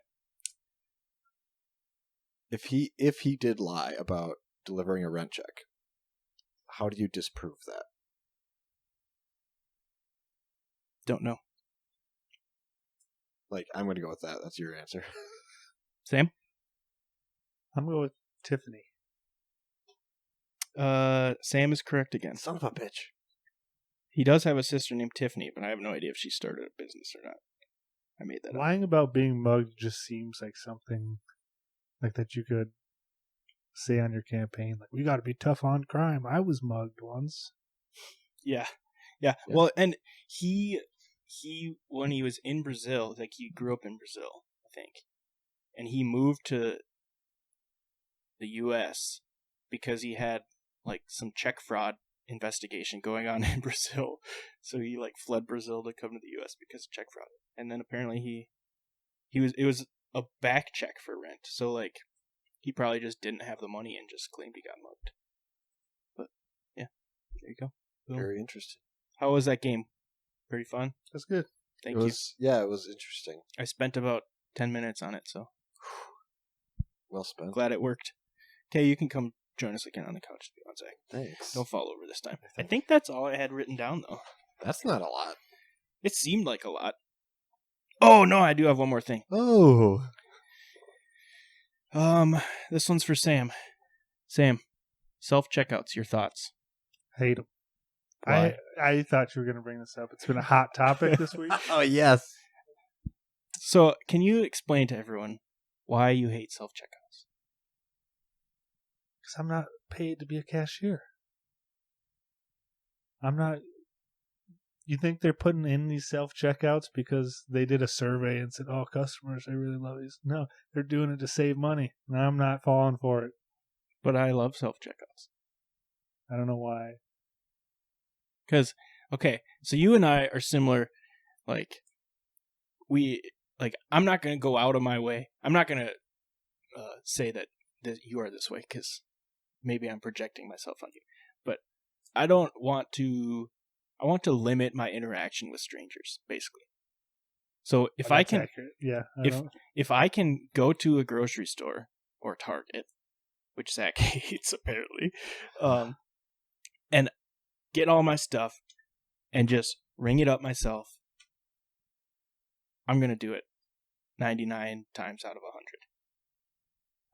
If he did lie about delivering a rent check, how do you disprove that? Don't know. I'm going to go with that. That's your answer. Sam? I'm going with Tiffany. Sam is correct again. Son of a bitch. He does have a sister named Tiffany, but I have no idea if she started a business or not. I made that up. Lying about being mugged just seems like something Like that you could say on your campaign, like, we got to be tough on crime. I was mugged once. Yeah. Well, and he when he was in Brazil, like he grew up in Brazil, I think, and he moved to the U.S. because he had like some check fraud investigation going on in Brazil. So he like fled Brazil to come to the U.S. because of check fraud, and then apparently it was a back check for rent. So like he probably just didn't have the money and just claimed he got mugged. But yeah, there you go. Boom. Very interesting. How was that game? Pretty fun. That's good. Thank you. Yeah, it was interesting. I spent about 10 minutes on it, so Well spent. glad it worked. Okay, you can come join us again on the couch if you want, Zach. Thanks. Don't fall over this time. I think that's all I had written down, though. That's not a lot. It seemed like a lot. Oh, no, I do have one more thing. Oh. This one's for Sam. Sam, self-checkouts, your thoughts? Hate them. Why? I thought you were going to bring this up. It's been a hot topic this week. Oh, yes. So, can you explain to everyone why you hate self-checkouts? Because I'm not paid to be a cashier. I'm not. You think they're putting in these self-checkouts because they did a survey and said, oh, customers, they really love these? No, they're doing it to save money. And I'm not falling for it. But I love self-checkouts. I don't know why. Because, okay, so you and I are similar. I'm not going to go out of my way. I'm not going to say that you are this way because maybe I'm projecting myself on you. But I want to limit my interaction with strangers, basically. So if I can, accurate. Yeah, if I can go to a grocery store or Target, which Zach hates apparently, and get all my stuff and just ring it up myself, I'm going to do it 99 times out of 100.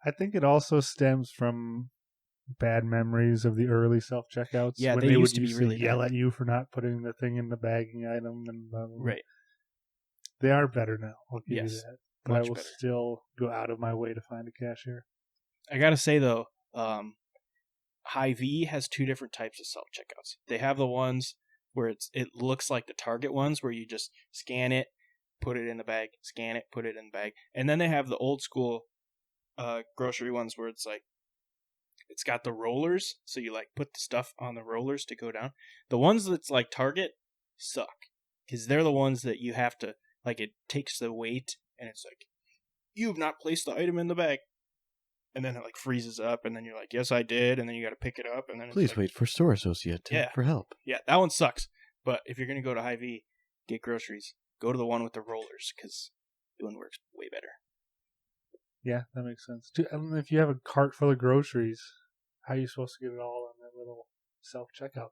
I think it also stems from bad memories of the early self-checkouts. Yeah, when they would used to be really yell bad. at you for not putting the thing in the bagging item. And Right. They are better now. I'll give Yes, you that. But much I will better. still go out of my way to find a cashier. I got to say, though, Hy-Vee has two different types of self-checkouts. They have the ones where it looks like the Target ones where you just scan it, put it in the bag, scan it, put it in the bag. And then they have the old school grocery ones where it's like, it's got the rollers, so you like put the stuff on the rollers to go down. The ones that's like Target suck because they're the ones that you have to, like, it takes the weight and it's like, you've not placed the item in the bag. And then it like freezes up, and then you're like, yes, I did. And then you got to pick it up, and then it's Please like, wait for store associate for help. Yeah, that one sucks. But if you're gonna go to Hy-Vee, get groceries, go to the one with the rollers because the one works way better. Yeah, that makes sense. And if you have a cart full of groceries, how are you supposed to get it all on that little self-checkout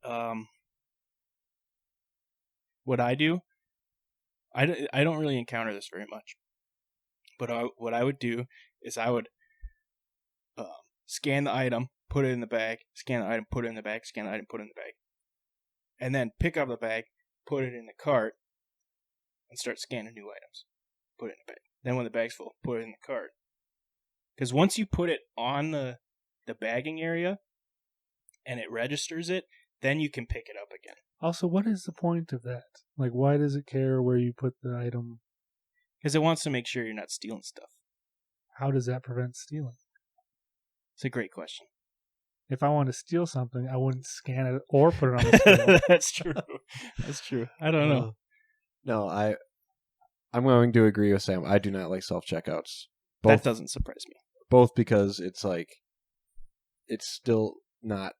thing? What I do, I don't really encounter this very much. But what I would do is I would scan the item, put it in the bag, scan the item, put it in the bag, scan the item, put it in the bag. And then pick up the bag, put it in the cart, and start scanning new items. Put it in the bag. Then when the bag's full, put it in the cart. Because once you put it on the bagging area and it registers it, then you can pick it up again. Also, what is the point of that? Like, why does it care where you put the item? Because it wants to make sure you're not stealing stuff. How does that prevent stealing? It's a great question. If I want to steal something, I wouldn't scan it or put it on the scale. That's true. That's true. I don't know. No, I'm going to agree with Sam. I do not like self-checkouts. That doesn't surprise me. Both because it's like, it's still not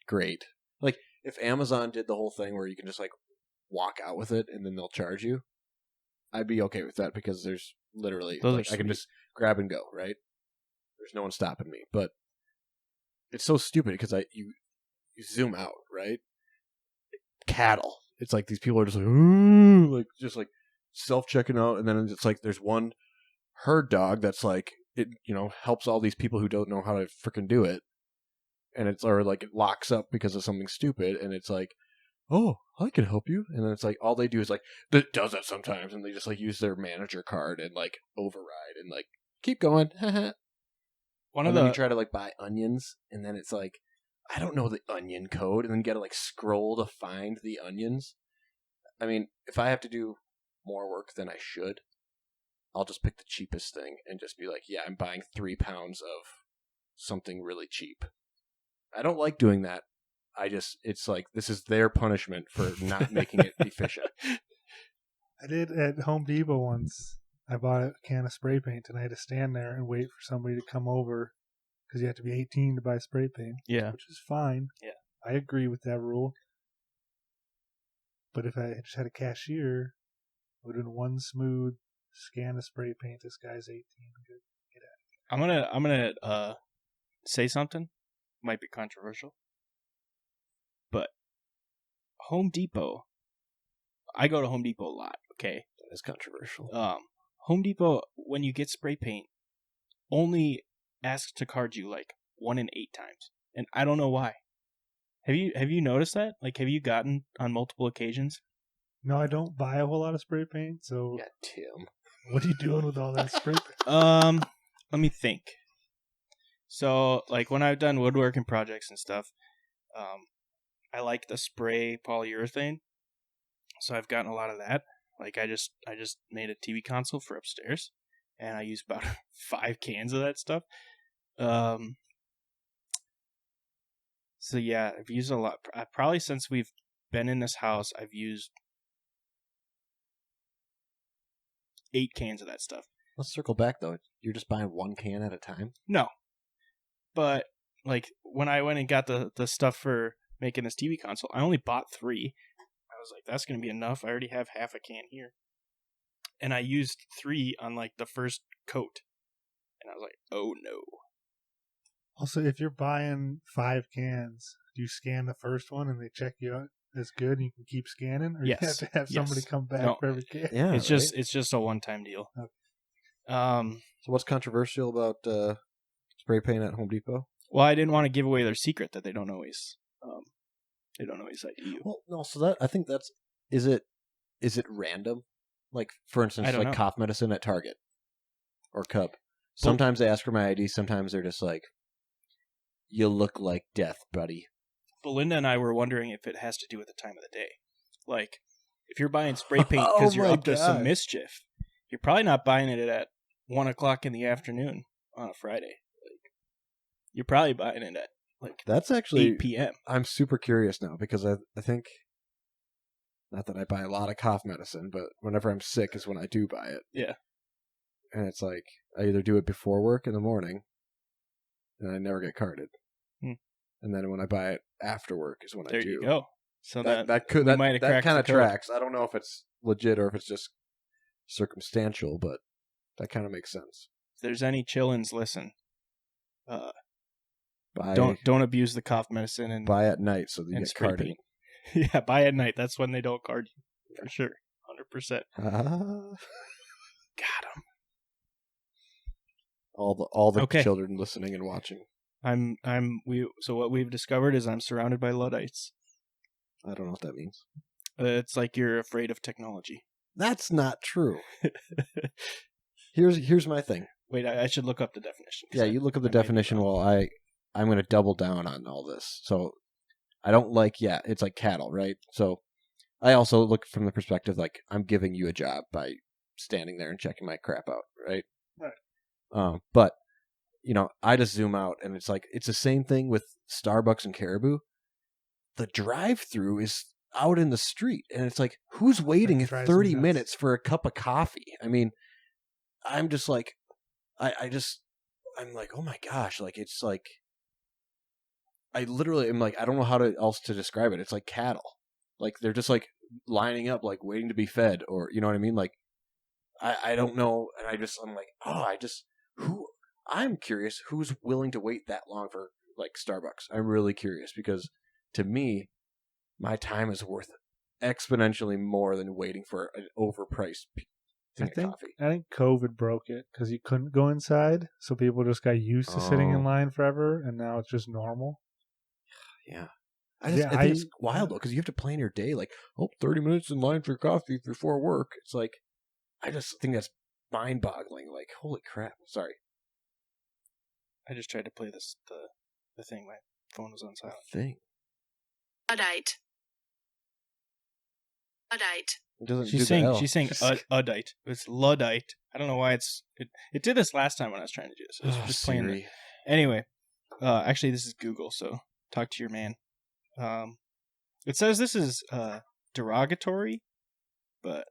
great. Like, if Amazon did the whole thing where you can just like walk out with it and then they'll charge you, I'd be okay with that because there's literally, I can just grab and go, right? There's no one stopping me. But it's so stupid because you zoom out, right? Cattle. It's like these people are just like, ooh, like just like self-checking out, and then it's like there's one herd dog that's like, it, helps all these people who don't know how to freaking do it, and it's, or like it locks up because of something stupid, and it's like, oh, I can help you. And then it's like, all they do is like, that does that sometimes. And they just like use their manager card and like override and like, keep going. One And of then the you try to like buy onions. And then it's like, I don't know the onion code. And then you got to like scroll to find the onions. I mean, if I have to do more work than I should, I'll just pick the cheapest thing and just be like, yeah, I'm buying 3 pounds of something really cheap. I don't like doing that. It's like, this is their punishment for not making it efficient. I did at Home Depot once. I bought a can of spray paint and I had to stand there and wait for somebody to come over because you have to be 18 to buy spray paint. Yeah. Which is fine. Yeah. I agree with that rule. But if I just had a cashier, I would have been one smooth scan of spray paint. This guy's 18. Good. Get out. I'm gonna say something. Might be controversial. But Home Depot, I go to Home Depot a lot, okay? That is controversial. Home Depot, when you get spray paint, only asks to card you like 1 in 8 times. And I don't know why. Have you noticed that? Like, have you gotten on multiple occasions? No, I don't buy a whole lot of spray paint, so Yeah, Tim. what are you doing with all that spray paint? Let me think. So, like, when I've done woodworking projects and stuff, I like the spray polyurethane. So I've gotten a lot of that. Like, I just made a TV console for upstairs, and I used about 5 cans of that stuff. So yeah, I've used a lot. Probably since we've been in this house, I've used 8 cans of that stuff. Let's circle back, though. You're just buying 1 can at a time? No. But, like, when I went and got the stuff for making this TV console, I only bought 3. I was like, that's going to be enough. I already have half a can here. And I used 3 on, like, the first coat. And I was like, oh, no. Also, if you're buying 5 cans, do you scan the first one and they check you out as good and you can keep scanning? Or Yes. you have to have somebody come back for every can? Yeah, It's just a one-time deal. Okay. So what's controversial about spray paint at Home Depot? Well, I didn't want to give away their secret that they don't always like you. Well, no. So that I think that's is it random? Like, for instance, I don't like know. cough medicine at Target or Cub. Sometimes they ask for my ID. Sometimes they're just like, "You look like death, buddy." Belinda and I were wondering if it has to do with the time of the day. Like, if you're buying spray paint Oh because you're my up to some God. mischief, you're probably not buying it at 1 o'clock in the afternoon on a Friday. Like, you're probably buying it at like That's actually 8 p.m. I'm super curious now because I think, not that I buy a lot of cough medicine, but whenever I'm sick is when I do buy it. Yeah. And it's like, I either do it before work in the morning, and I never get carded. Hmm. And then when I buy it after work is when There I do. you go. So That we might have cracked kind the of code. tracks. I don't know if it's legit or if it's just circumstantial, but that kind of makes sense. If there's any chillins, listen. Buy Don't abuse the cough medicine and buy at night so that you and get spray carded. paint. Yeah, buy at night. That's when they don't card you for sure, 100%. Got him. all the Okay. children listening and watching. So what we've discovered is I'm surrounded by Luddites. I don't know what that means. It's like you're afraid of technology. That's not true. Here's my thing. Wait, I should look up the definition. 'cause Yeah, you look up the I may be definition wrong. while I'm going to double down on all this. So I don't like, it's like cattle, right? So I also look from the perspective like I'm giving you a job by standing there and checking my crap out, right? Right. But I just zoom out and it's like it's the same thing with Starbucks and Caribou. The drive-through is out in the street, and it's like, who's waiting That drives me 30 nuts. minutes for a cup of coffee? I mean, I'm just like, I'm like, oh my gosh, like it's like, I literally am like, I don't know how else to describe it. It's like cattle, like they're just like lining up, like waiting to be fed, or you know what I mean? Like, I don't know, and I'm like, I'm curious who's willing to wait that long for like Starbucks. I'm really curious because to me, my time is worth exponentially more than waiting for an overpriced thing of coffee. I think COVID broke it because you couldn't go inside, so people just got used to sitting in line forever, and now it's just normal. Yeah. I think it's wild though, because you have to plan your day like, 30 minutes in line for coffee before work. It's like, I just think that's mind-boggling. Like, holy crap! Sorry, I just tried to play the thing. My phone was on silent. Thing. Luddite. It doesn't. She's saying Luddite. It's Luddite. I don't know why it did this last time when I was trying to do this. It was just playing. Siri. Anyway, actually, this is Google, so talk to your man. It says this is derogatory, but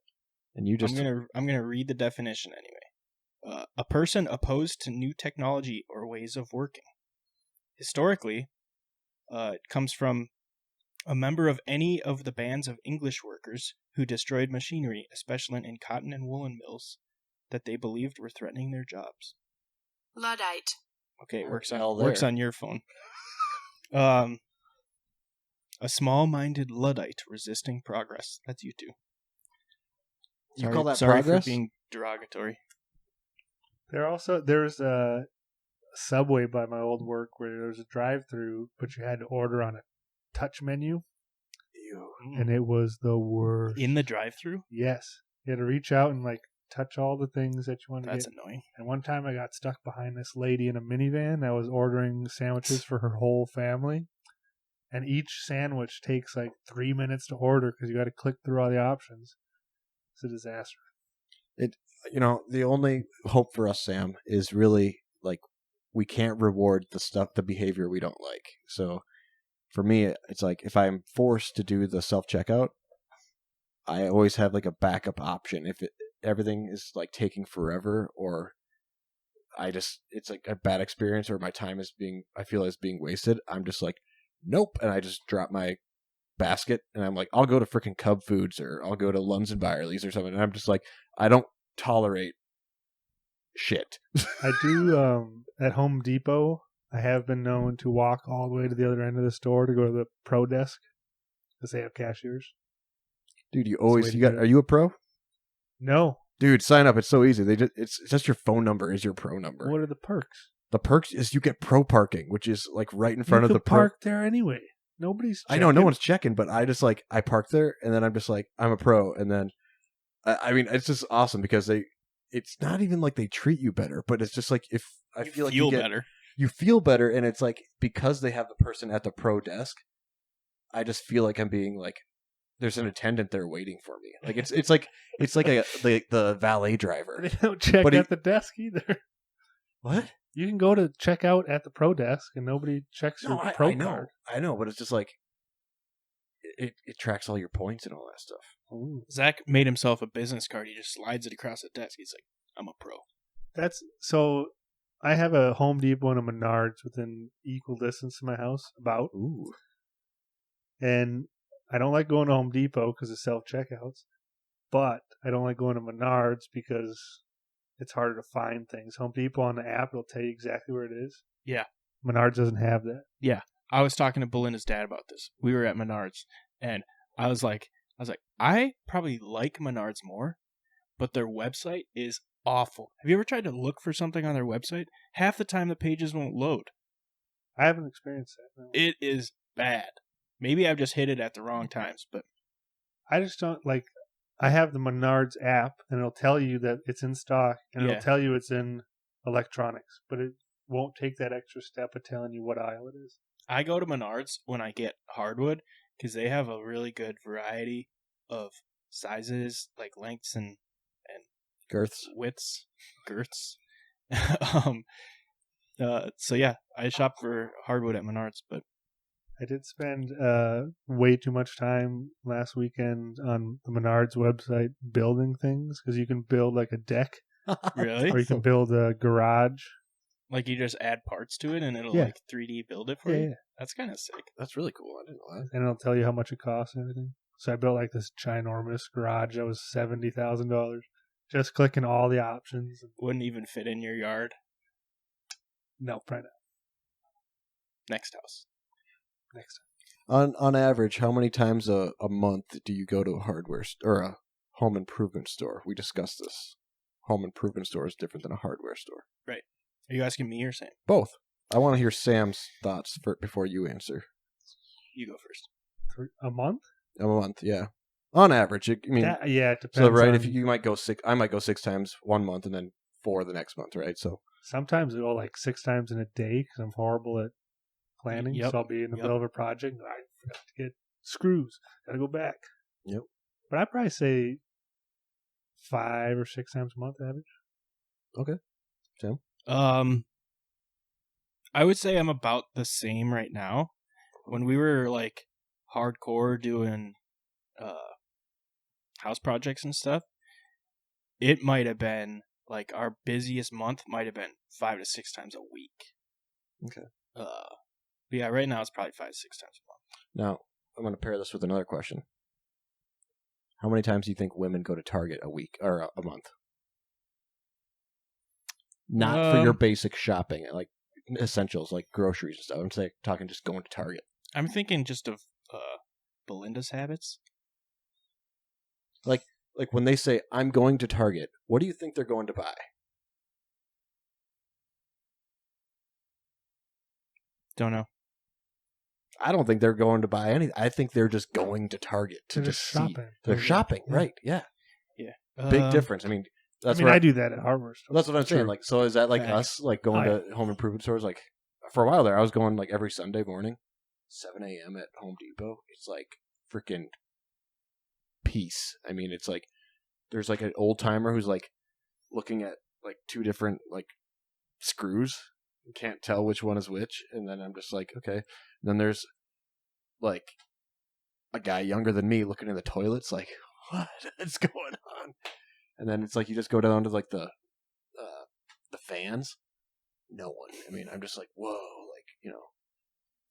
and you just I'm gonna read the definition anyway. A person opposed to new technology or ways of working. Historically, it comes from a member of any of the bands of English workers who destroyed machinery, especially in cotton and woolen mills, that they believed were threatening their jobs. Luddite. Okay, it works on your phone. A small-minded Luddite resisting progress. That's you two. You call that sorry progress? For being derogatory. There's a Subway by my old work where there was a drive-through, but you had to order on a touch menu. Ew. And it was the worst. In the drive-through? Yes. You had to reach out and like touch all the things that you wanted to get. That's annoying. And one time I got stuck behind this lady in a minivan that was ordering sandwiches for her whole family. And each sandwich takes like 3 minutes to order because you got to click through all the options. It's a disaster. The only hope for us, Sam, is really like we can't reward the behavior we don't like. So for me, it's like if I'm forced to do the self-checkout, I always have like a backup option. If everything is like taking forever, or it's like a bad experience, or my time I feel is being wasted, I'm just like, nope. And I just drop my basket and I'm like, I'll go to freaking Cub Foods or I'll go to Lunds and Byerly's or something. And I'm just like, I don't tolerate shit. I do at Home Depot. I have been known to walk all the way to the other end of the store to go to the pro desk because they have cashiers. Dude, are you a pro? No. Dude, sign up. It's so easy. It's just your phone number is your pro number. What are the perks? The perks is you get pro parking, which is like right in front of the park there anyway. Nobody's checking. I know no one's checking, but I just like I park there and then I'm just like I'm a pro, and then I mean it's just awesome because it's not even like they treat you better, but it's just like if I feel like you feel better, and it's like because they have the person at the pro desk, I just feel like I'm being like there's an attendant there waiting for me. Like it's like the valet driver. They don't check at the desk either. What? You can go to check out at the pro desk and nobody checks your pro card. I know, but it's just like it tracks all your points and all that stuff. Ooh. Zach made himself a business card. He just slides it across the desk. He's like, I'm a pro. So I have a Home Depot and a Menards within equal distance to my house, about. Ooh. And I don't like going to Home Depot because of self-checkouts, but I don't like going to Menards because it's harder to find things. Home Depot on the app, it'll tell you exactly where it is. Yeah. Menards doesn't have that. Yeah. I was talking to Belinda's dad about this. We were at Menards, and I was like, I probably like Menards more, but their website is awful. Have you ever tried to look for something on their website? Half the time the pages won't load. I haven't experienced that. No. It is bad. Maybe I've just hit it at the wrong times, but I just don't like. I have the Menards app, and it'll tell you that it's in stock, and it'll tell you it's in electronics, but it won't take that extra step of telling you what aisle it is. I go to Menards when I get hardwood because they have a really good variety of sizes, like lengths and girths, girths. So yeah, I shop for hardwood at Menards, but I did spend way too much time last weekend on the Menards website building things because you can build like a deck, really, or you can build a garage. Like you just add parts to it and it'll like 3D build it for you. Yeah. That's kind of sick. That's really cool. I didn't know that. And it'll tell you how much it costs and everything. So I built like this ginormous garage that was $70,000. Just clicking all the options. Wouldn't even fit in your yard. No, probably not. Next house. Next time. On average, how many times a month do you go to a hardware or a home improvement store? We discussed this. Home improvement store is different than a hardware store. Right. Are you asking me or Sam? Both. I want to hear Sam's thoughts before you answer. You go first. A month? A month, yeah. On average, it It depends. so right, on, if you might go I might go 6 times 1 month and then 4 the next month, right? So sometimes I go like 6 times in a day because I'm horrible at planning. Yep. So I'll be in the middle of a project. I forgot to get screws. Got to go back. Yep. But I'd probably say 5 or 6 times a month average. okay, Tim. I would say I'm about the same right now. When we were like hardcore doing house projects and stuff, it might have been like our busiest month might have been 5 to 6 times a week. Okay. But yeah, right now it's probably 5 to 6 times a month. Now I'm going to pair this with another question. How many times do you think women go to Target a week or a month? Not for your basic shopping, like essentials, like groceries and stuff. I'm talking just going to Target. I'm thinking just of Belinda's habits. Like when they say, I'm going to Target, what do you think they're going to buy? Don't know. I don't think they're going to buy anything. I think they're just going to Target to They're just just see. shopping. They're shopping, Yeah. right? Yeah. Yeah. Big difference. I mean, that's I do that at hardware stores. That's what I'm saying. Sure. Like, so is that like Facts. us, like going to home improvement stores? Like, for a while there, I was going like every Sunday morning, 7 a.m. at Home Depot. It's like freaking peace. I mean, it's like there's like an old timer who's like looking at like 2 different like screws. You can't tell which one is which, and then I'm just like, okay. And then there's like a guy younger than me looking in the toilets, like, what is going on? And then it's like you just go down to like the fans. No one. I mean, I'm just like, whoa, like, you know.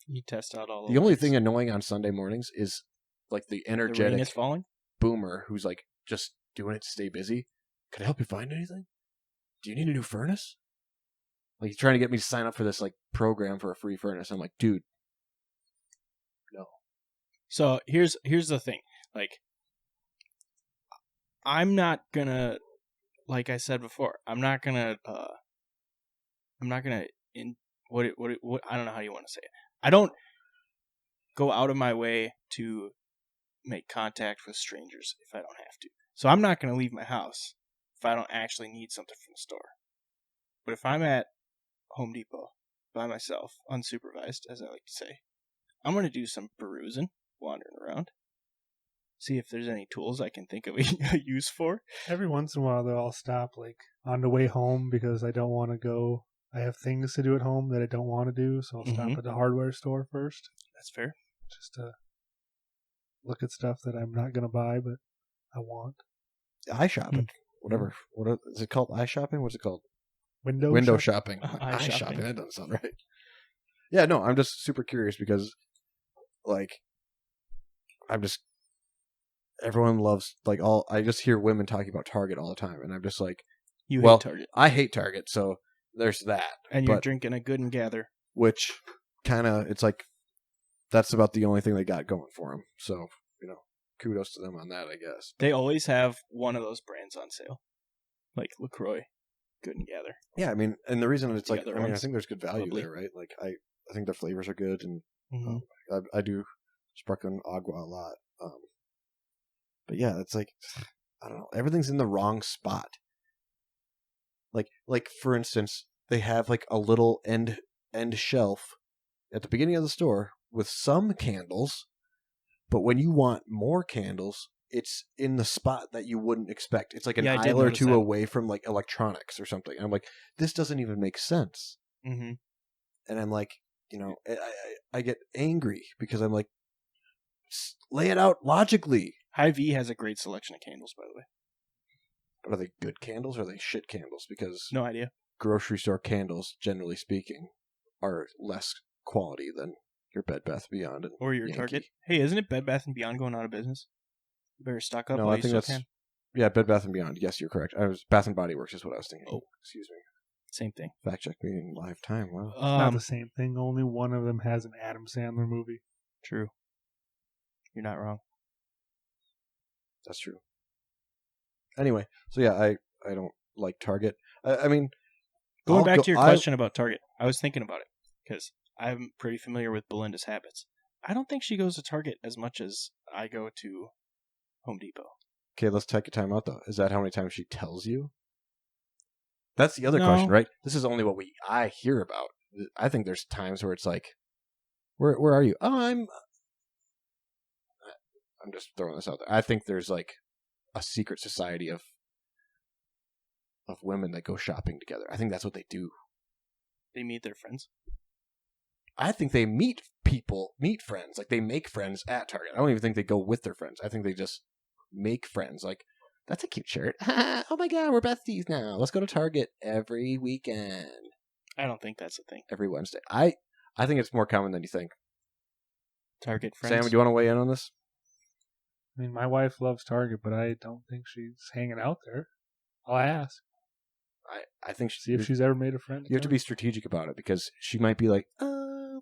You test out all The only thing annoying on Sunday mornings is like the the rain energetic is falling. boomer who's like just doing it to stay busy. Could I help you find anything? Do you need a new furnace? Like, he's trying to get me to sign up for this like program for a free furnace. I'm like, dude, no. So here's the thing. Like, I'm not gonna, like I said before, I'm not gonna what I don't know how you want to say it. I don't go out of my way to make contact with strangers if I don't have to. So I'm not gonna leave my house if I don't actually need something from the store. But if I'm at Home Depot by myself, unsupervised, as I like to say, I'm gonna do some perusing, wandering around, see if there's any tools I can think of a use for. Every once in a while, though, I'll stop like on the way home because I don't want to go. I have things to do at home that I don't want to do, so I'll stop at the hardware store first. That's fair. Just to look at stuff that I'm not going to buy, but I want. Eye shopping. Whatever. What is it called? Eye shopping? What's it called? Window shopping. Eye shopping. That doesn't sound right. Yeah, no, I'm just super curious because, like, everyone loves, like, I just hear women talking about Target all the time, and I'm just like, You well, hate Target. I hate Target, so there's that. And you're drinking a Good and Gather. Which kind of, it's like, that's about the only thing they got going for them. So, you know, kudos to them on that, I guess. They always have one of those brands on sale. Like LaCroix, Good and Gather. Yeah, I mean, and the reason it's The like, other I mean, I ones, think there's good value probably. there, right? Like, I think their flavors are good, and Mm-hmm. I do sparkling agua a lot. But yeah, it's like, I don't know, everything's in the wrong spot. Like for instance, they have like a little end shelf at the beginning of the store with some candles, but when you want more candles, it's in the spot that you wouldn't expect. It's like an Yeah, I did aisle or notice two that. away from like electronics or something. I'm like, this doesn't even make sense. Mm-hmm. And I'm like, you know, I get angry because I'm like, lay it out logically. Hy-Vee has a great selection of candles, by the way. Are they good candles or are they shit candles? Because No idea. grocery store candles, generally speaking, are less quality than your Bed Bath Beyond and Or your Yankee. Target. Hey, isn't it Bed Bath & Beyond going out of business? You better stock up No, while I you think still that's can. yeah, Bed Bath and Beyond. Yes, you're correct. I was Bath and Body Works is what I was thinking. Oh. Excuse me. Same thing. Fact check me in live time. Wow. Not the same thing. Only one of them has an Adam Sandler movie. True. You're not wrong. That's true. Anyway, so yeah, I don't like Target. I mean, Going I'll back go- to your question about Target, I was thinking about it because I'm pretty familiar with Belinda's habits. I don't think she goes to Target as much as I go to Home Depot. Okay, let's take a time out though. Is that how many times she tells you? That's the other No. question, right? This is only what I hear about. I think there's times where it's like, where are you? Oh, I'm just throwing this out there. I think there's like a secret society of women that go shopping together. I think that's what they do. They meet their friends. I think they meet friends. Like they make friends at Target. I don't even think they go with their friends. I think they just make friends. Like, that's a cute shirt. Oh my god, we're besties now. Let's go to Target every weekend. I don't think that's a thing. Every Wednesday. I think it's more common than you think. Target friends. Sam, do you want to weigh in on this? I mean, my wife loves Target, but I don't think she's hanging out there. I'll ask. I think See if she's ever made a friend. You have to be strategic about it because she might be like,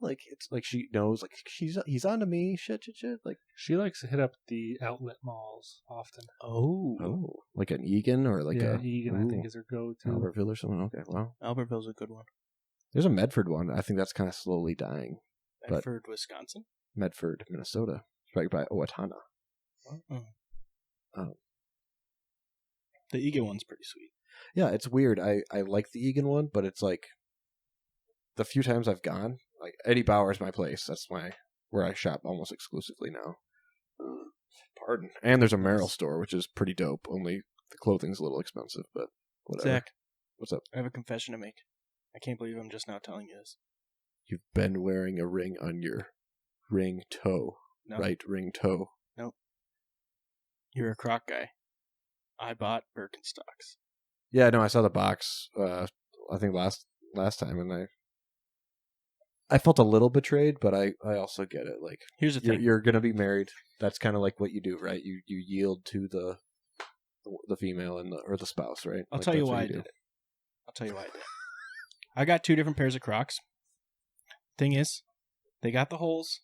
like it's like she knows, like he's onto me, shit. Like she likes to hit up the outlet malls often. Oh, like an Egan or like Egan, I think is her go-to. Albertville or something. Okay, well, Albertville's a good one. There's a Medford one. I think that's kind of slowly dying. Medford, Wisconsin. Medford, Minnesota, right by Owatonna. The Egan one's pretty sweet. Yeah, it's weird. I like the Egan one, but it's like the few times I've gone, like Eddie Bauer's my place. That's where I shop almost exclusively now. Pardon. And there's a Merrill store, which is pretty dope. Only the clothing's a little expensive, but whatever. Zach, what's up? I have a confession to make. I can't believe I'm just now telling you this. You've been wearing a ring on your ring toe. No. Right ring toe. Nope. You're a Croc guy. I bought Birkenstocks. Yeah, no, I saw the box. I think last time, and I felt a little betrayed, but I also get it. Like, here's the thing: you're gonna be married. That's kind of like what you do, right? You yield to the female or the spouse, right? I'll tell you why I did it. I'll tell you why I did it. I got 2 different pairs of Crocs. Thing is, they got the holes,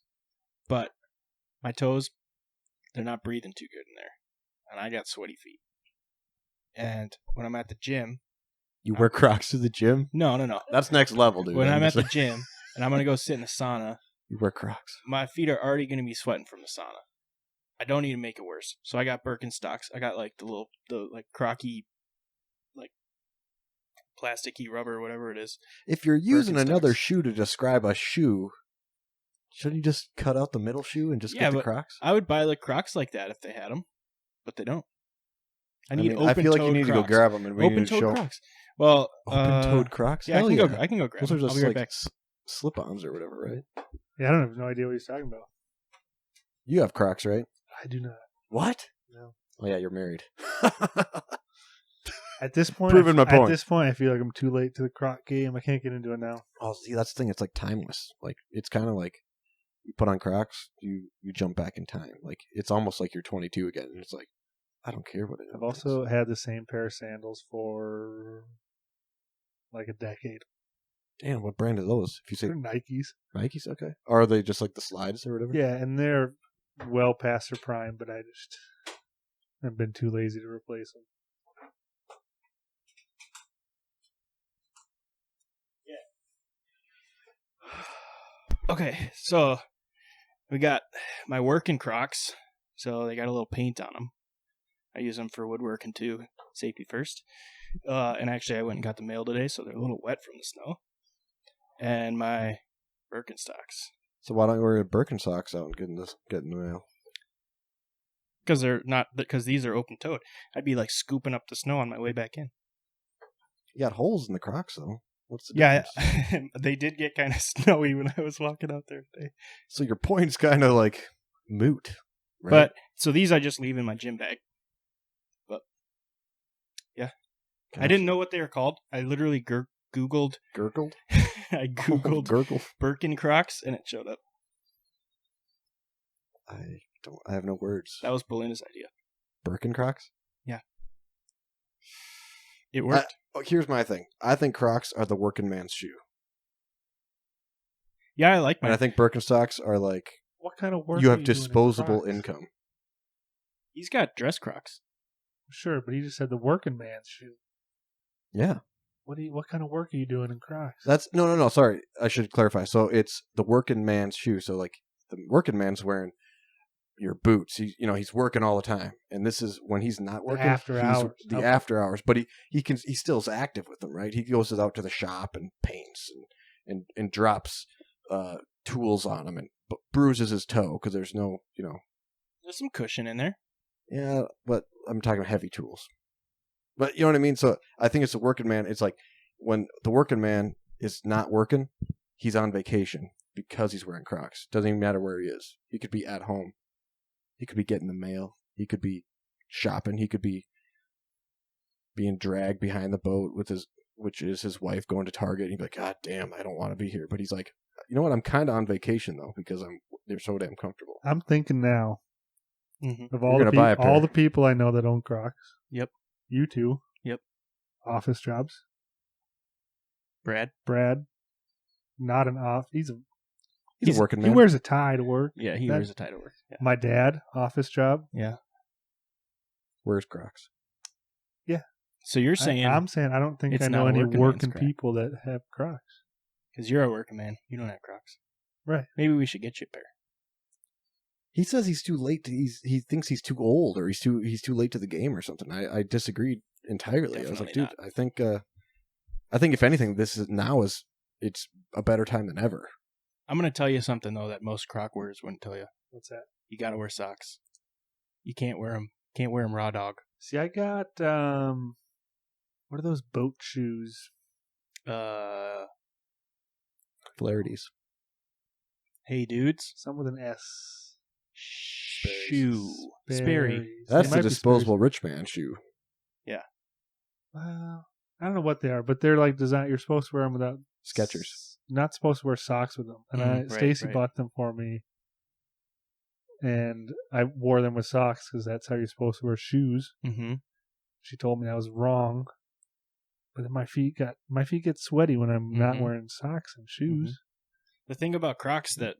but my toes, they're not breathing too good in there, and I got sweaty feet. And when I'm at the gym... You wear Crocs to the gym? No. That's next level, dude. When I'm at the gym and I'm going to go sit in the sauna... You wear Crocs. My feet are already going to be sweating from the sauna. I don't need to make it worse. So I got Birkenstocks. I got like the Crocky, like plasticky rubber, whatever it is. If you're using another shoe to describe a shoe, shouldn't you just cut out the middle shoe and just get the Crocs? I would buy like Crocs like that if they had them, but they don't. I feel like you need Crocs. To go grab them and we need to show Crocs. Well, open-toed Crocs. Yeah, I can go grab them. Those are just I'll be right like back. slip-ons or whatever, right? Yeah, I don't have no idea what he's talking about. You have Crocs, right? I do not. What? No. Oh yeah, you're married. At this point, Proving my point. At this point, I feel like I'm too late to the Croc game. I can't get into it now. Oh, see, that's the thing. It's like timeless. Like it's kind of like you put on Crocs, you jump back in time. Like it's almost like you're 22 again. And it's like I don't care what it is. I've also had the same pair of sandals for like a decade. Damn, what brand are those? If you say They're Nikes. Nikes, okay. Or are they just like the slides or whatever? Yeah, and they're well past their prime, but I just have been too lazy to replace them. Okay, so we got my working Crocs. So they got a little paint on them. I use them for woodworking too. Safety first. And actually, I went and got the mail today, so they're a little wet from the snow. And my Birkenstocks. So why don't you wear Birkenstocks out and get in the mail? Because these are open toed. I'd be like scooping up the snow on my way back in. You got holes in the Crocs though. What's the difference? Yeah, they did get kind of snowy when I was walking out there today. So your point's kind of like moot, right? But so these I just leave in my gym bag. But yeah, gotcha. I didn't know what they were called. I literally Googled. Gurgled? I Googled Gurgle. Birkin Crocs and it showed up. I have no words. That was Belinda's idea. Birkin Crocs? Yeah. It worked. Here's my thing. I think Crocs are the working man's shoe. Yeah, I like mine. And I think Birkenstocks are like... What kind of work you have disposable income. He's got dress Crocs. Sure, but he just said the working man's shoe. Yeah. What kind of work are you doing in Crocs? That's no. Sorry, I should clarify. So it's the working man's shoe. So like the working man's wearing your boots. He's working all the time, and this is when he's not working. After hours. The Okay. after hours, but he still is active with them, right? He goes out to the shop and paints and drops tools on him and bruises his toe because there's no, There's some cushion in there. Yeah, but I'm talking about heavy tools. But you know what I mean? So I think it's the working man. It's like when the working man is not working, he's on vacation because he's wearing Crocs. Doesn't even matter where he is. He could be at home. He could be getting the mail. He could be shopping. He could be being dragged behind the boat which is his wife going to Target. And he'd be like, God damn, I don't want to be here. But he's like, you know what? I'm kind of on vacation though because they're so damn comfortable. I'm thinking now Mm-hmm. of You're gonna buy a pair. all the people I know that own Crocs. Yep. You two. Yep. Office jobs. Brad. Not an off. He's a working man. He wears a tie to work. Yeah, he wears a tie to work. Yeah. My dad, office job. Yeah. Wears Crocs. Yeah. So you're saying I'm saying I don't think it's I know not a any working working man's Croc. people that have Crocs. because you're a working man, you don't have Crocs. Right. Maybe we should get you a pair. He says he's too late. He thinks he's too old or he's too late to the game or something. I disagreed entirely. I was like, Definitely dude, I think if anything, it's a better time than ever. I'm going to tell you something, though, that most Croc wearers wouldn't tell you. What's that? You got to wear socks. You can't wear them. Can't wear them raw dog. See, I got what are those boat shoes? Polarities. Hey, dudes. Some with an S. Shoe. Sperry. Sperry's. That's They the might be disposable rich man shoe. Well, I don't know what they are, but they're like designed. You're supposed to wear them without Skechers. Not supposed to wear socks with them. And Stacy right. bought them for me, and I wore them with socks because that's how you're supposed to wear shoes. Mm-hmm. She told me I was wrong, but then my feet get sweaty when I'm not Mhm. wearing socks and shoes. The thing about Crocs that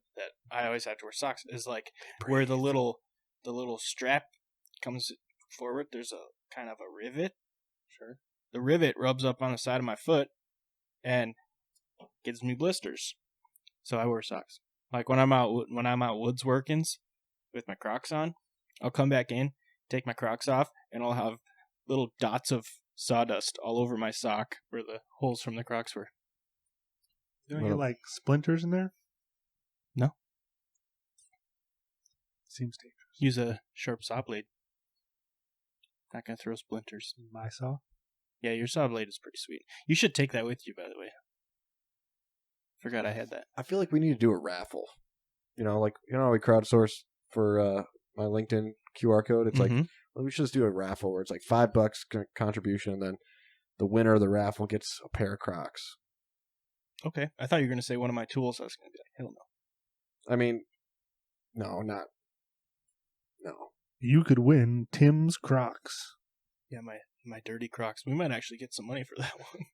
I always have to wear socks is like where the little strap comes forward. There's a kind of a rivet. Sure. The rivet rubs up on the side of my foot and gives me blisters. So I wear socks. Like when I'm out woods workings with my Crocs on, I'll come back in, take my Crocs off, and I'll have little dots of sawdust all over my sock where the holes from the Crocs were. You don't get like splinters in there? No. Seems dangerous. Use a sharp saw blade. Not gonna throw splinters. My saw? Yeah, your saw blade is pretty sweet. You should take that with you, by the way. Forgot I had that. I feel like we need to do a raffle. We crowdsource for my LinkedIn QR code. It's like, well, we should just do a raffle where it's like $5 contribution, and then the winner of the raffle gets a pair of Crocs. Okay. I thought you were going to say one of my tools. I was going to be like, hell no. I mean, no. You could win Tim's Crocs. Yeah, my dirty Crocs. We might actually get some money for that one.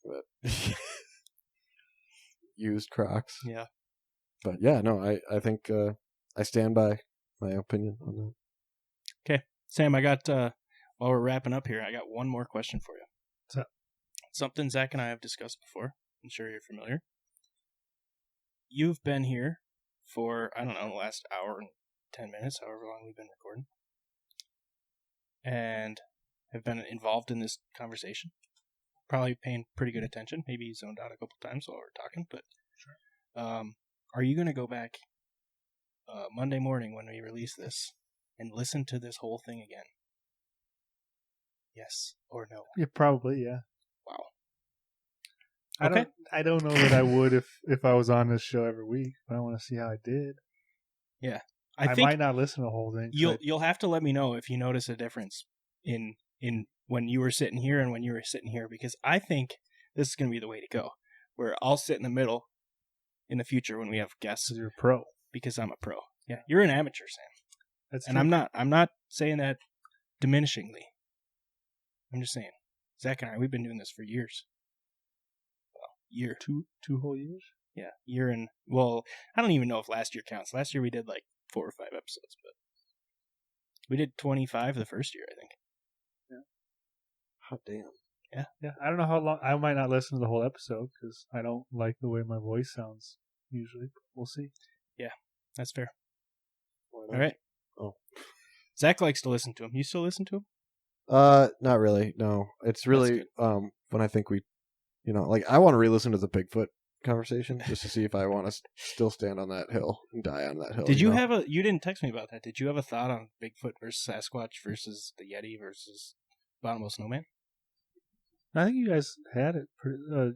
But used Crocs. Yeah. But yeah, no, I think I stand by my opinion on that. Okay. Sam, I got, while we're wrapping up here, I got one more question for you. What's up? Something Zach and I have discussed before. I'm sure you're familiar. You've been here for, I don't know, the last hour and 10 minutes, however long we've been recording, and have been involved in this conversation. Probably paying pretty good attention. Maybe you zoned out a couple times while we were talking, but sure. Are you going to go back Monday morning when we release this and listen to this whole thing again? Yes or no? Yeah, probably, yeah. Wow. Okay. I don't know that I would if I was on this show every week, but I want to see how I did. Yeah. I think might not listen to the whole thing. You'll have to let me know if you notice a difference in when you were sitting here and when you were sitting here, because I think this is going to be the way to go, where I'll sit in the middle in the future when we have guests. Because you're a pro. Because I'm a pro. Yeah, you're an amateur, Sam. That's and true. I'm not saying that diminishingly. I'm just saying, Zach and I, we've been doing this for years. Well, year. Two whole years? Yeah, year and, well, I don't even know if last year counts. Last year we did like 4 or 5 episodes, but we did 25 the first year, I think. Yeah. Hot damn. Yeah. I don't know how long. I might not listen to the whole episode because I don't like the way my voice sounds usually. But we'll see. That's fair. Why All not? right. Oh. Zach likes to listen to him. You still listen to him? Not really. No, it's That's really good. when I think we, like I want to re-listen to the Bigfoot conversation just to see if I want to still stand on that hill and die on that hill. Did you know? have you didn't text me about that. Did you have a thought on Bigfoot versus Sasquatch versus the Yeti versus Abominable Snowman? I think you guys had it.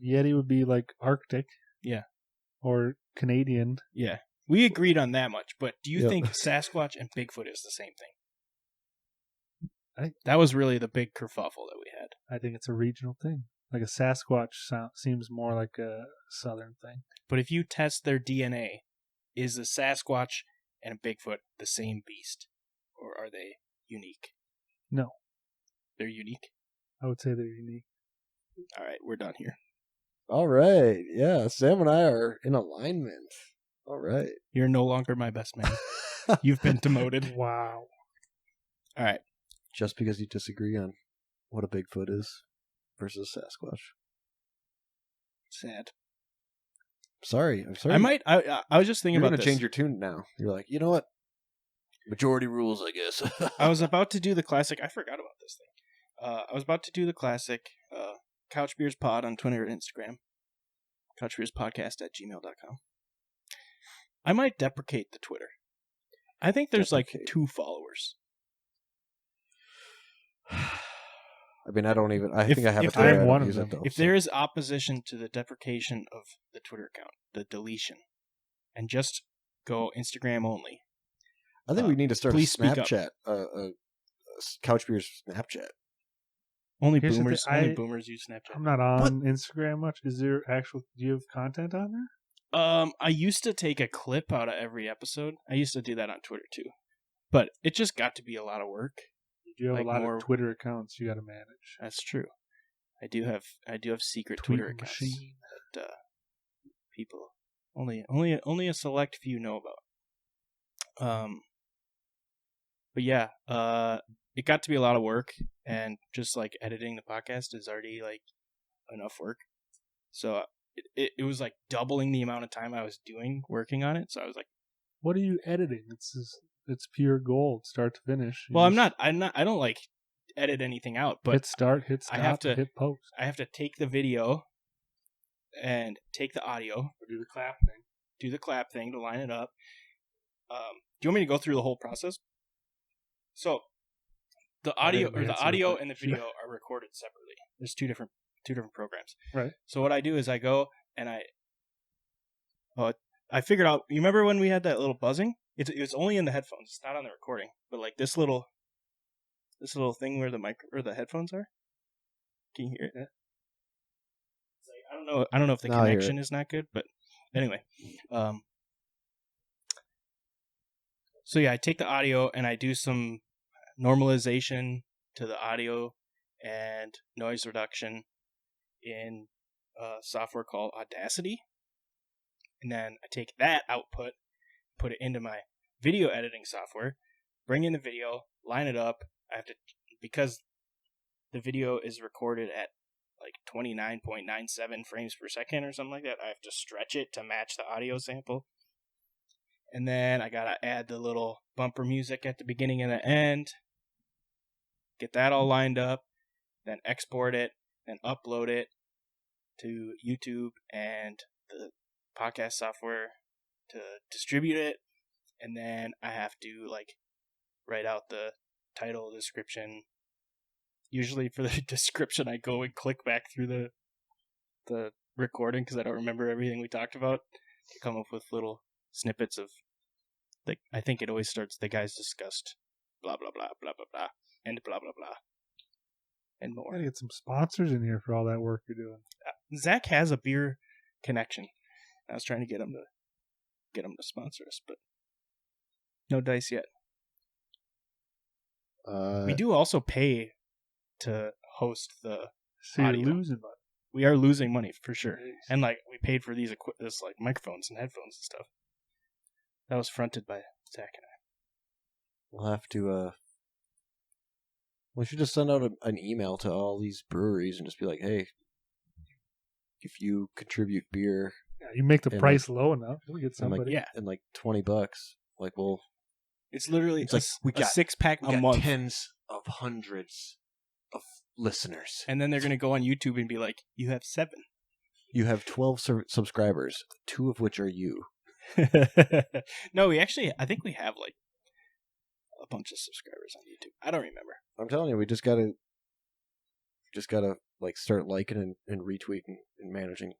Yeti would be like Arctic. Yeah. Or Canadian. Yeah. We agreed on that much, but do you Yep. think Sasquatch and Bigfoot is the same thing? I- That was really the big kerfuffle that we had. I think it's a regional thing. Like a Sasquatch seems more like a southern thing. But if you test their DNA, is the Sasquatch and a Bigfoot the same beast? Or are they unique? No. They're unique? I would say they're unique. All right, we're done here. All right. Yeah, Sam and I are in alignment. All right. You're no longer my best man. You've been demoted. Wow. All right. Just because you disagree on what a Bigfoot is versus Sasquatch. Sad. I'm sorry. I was just thinking You're about going to this. change your tune now. You're like, you know what? Majority rules, I guess. I was about to do the classic. I forgot about this thing. I was about to do the classic Couch Beers Pod on Twitter and Instagram. CouchBeersPodcast@gmail.com. I might deprecate the Twitter. I think there's like 2 followers. I mean, I don't even. I think I have a if Twitter. I'm I one don't of use it them. though. If there is opposition to the deprecation of the Twitter account, the deletion, and just go Instagram only. I think we need to start a please speak up. Snapchat, Couch Beers Snapchat. Only Here's the boomers. thing, Only boomers use Snapchat. I'm not on Instagram much. Is there do you have content on there? I used to take a clip out of every episode. I used to do that on Twitter too, but it just got to be a lot of work. You have Like a lot more- of Twitter accounts you got to manage. That's true. I do have secret Tweet Twitter accounts machine. that people only a select few know about. But yeah, it got to be a lot of work, and just like editing the podcast is already like enough work. So it was like doubling the amount of time I was working on it. So I was like, What are you editing? It's pure gold, start to finish. You well, just I don't like edit anything out, but hit start, hit stop, I have to- hit post. I have to take the video and take the audio, Or do the clap thing. do the clap thing to line it up. Do you want me to go through the whole process? So the audio I didn't answer audio the and the question. video are recorded separately. There's two different programs. Right. So what I do is I go and I figured out. You remember when we had that little buzzing? It's only in the headphones. It's not on the recording. But like this little thing where the headphones are. Can you hear it? It's like, I don't know if the No, I hear connection is not good, but anyway. So yeah, I take the audio and I do some normalization to the audio and noise reduction in software called Audacity. And then I take that output, put it into my video editing software, bring in the video, line it up. I have to, because the video is recorded at like 29.97 frames per second or something like that, I have to stretch it to match the audio sample. And then I gotta add the little bumper music at the beginning and the end. Get that all lined up, then export it, then upload it to YouTube and the podcast software to distribute it. And then I have to like write out the title, description. Usually for the description, I go and click back through the recording because I don't remember everything we talked about to come up with little snippets of, like, I think it always starts, the guys discussed blah blah blah blah blah blah and blah blah blah and more. Gotta get some sponsors in here for all that work you're doing. Zach has a beer connection. I was trying to get him to sponsor us, but no dice yet. We do also pay to host the So you're audio. losing money. We are losing money for sure, Jeez. and like we paid for these this like microphones and headphones and stuff. That was fronted by Zach and I. We'll have to. We should just send out an email to all these breweries and just be like, "Hey, if you contribute beer, Yeah, you make the And, price low enough, you'll get And like, somebody. Yeah. and like $20. Like, well, It's literally It's like, we a got- 6-pack a month. tens of hundreds of listeners. And then they're going to go on YouTube and be like, you have 7. You have 12 subscribers, 2 of which are you. No, I think we have like a bunch of subscribers on YouTube. I don't remember. I'm telling you, we just gotta like start liking and retweeting and managing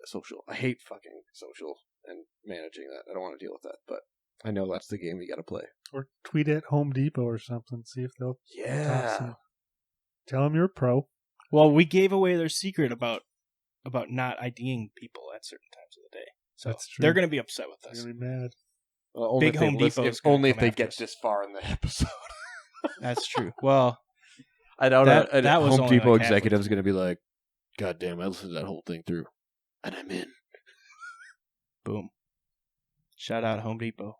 social. I hate fucking social and managing that. I don't want to deal with that, but I know that's the game you gotta play. Or tweet at Home Depot or something. See if they'll toss you. Tell them you're a pro. Well, we gave away their secret about not IDing people at certain times of the day. So That's true. they're going to be upset with us. They're gonna be mad. Only Big if they Home listen- Depot's if, gonna only if come they after get us. this far in the episode. That's true. Well, I doubt That was Home only Depot like halfway executive's going to be like, God damn, I listened to that whole thing through, and I'm in. boom. Shout out Home Depot.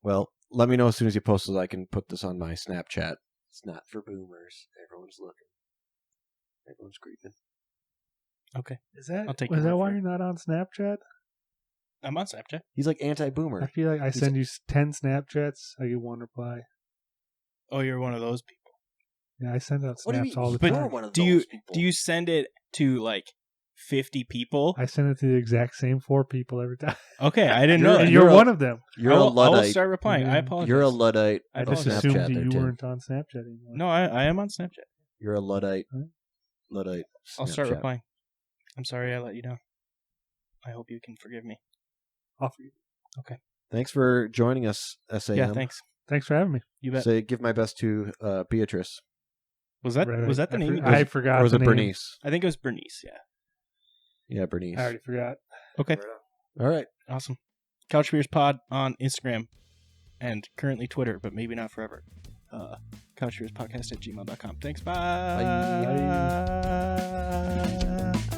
Well, let me know as soon as you post it. I can put this on my Snapchat. It's not for boomers. Everyone's looking. Everyone's creeping. Okay. I'll take is your that word why for you're not on Snapchat? I'm on Snapchat. He's like I anti-boomer. feel like I send you 10 Snapchats, I get 1 reply. Oh, you're one of those people. Yeah, I send out What do you snaps all the mean? time. You're one of Do you those people. do you send it to like 50 people? I send it to the exact same 4 people every time. Okay, I didn't know You're- that. And you're a- one of them. You're I a will Luddite. start replying. I Yeah. apologize. You're a Luddite. I I of just apologize. assumed Snapchat you there, Tim. weren't on Snapchat anymore. No, I am on Snapchat. You're a Luddite. Huh? Luddite. I'll start Snapchat. replying. I'm sorry I let you down. I hope you can forgive me. Off you. Thanks for joining us, SAM. Yeah, thanks. Thanks for having me. You bet. Say, give my best to Beatrice. Was that Right, was that the I name? for- I forgot Or was the it name. Bernice? I think it was Bernice. Yeah. Yeah, Bernice. I already forgot. Okay. All right. Awesome. Couch Beers Pod on Instagram and currently Twitter, but maybe not forever. Couchbeerspodcast@gmail.com. Thanks. Bye. Bye. Bye.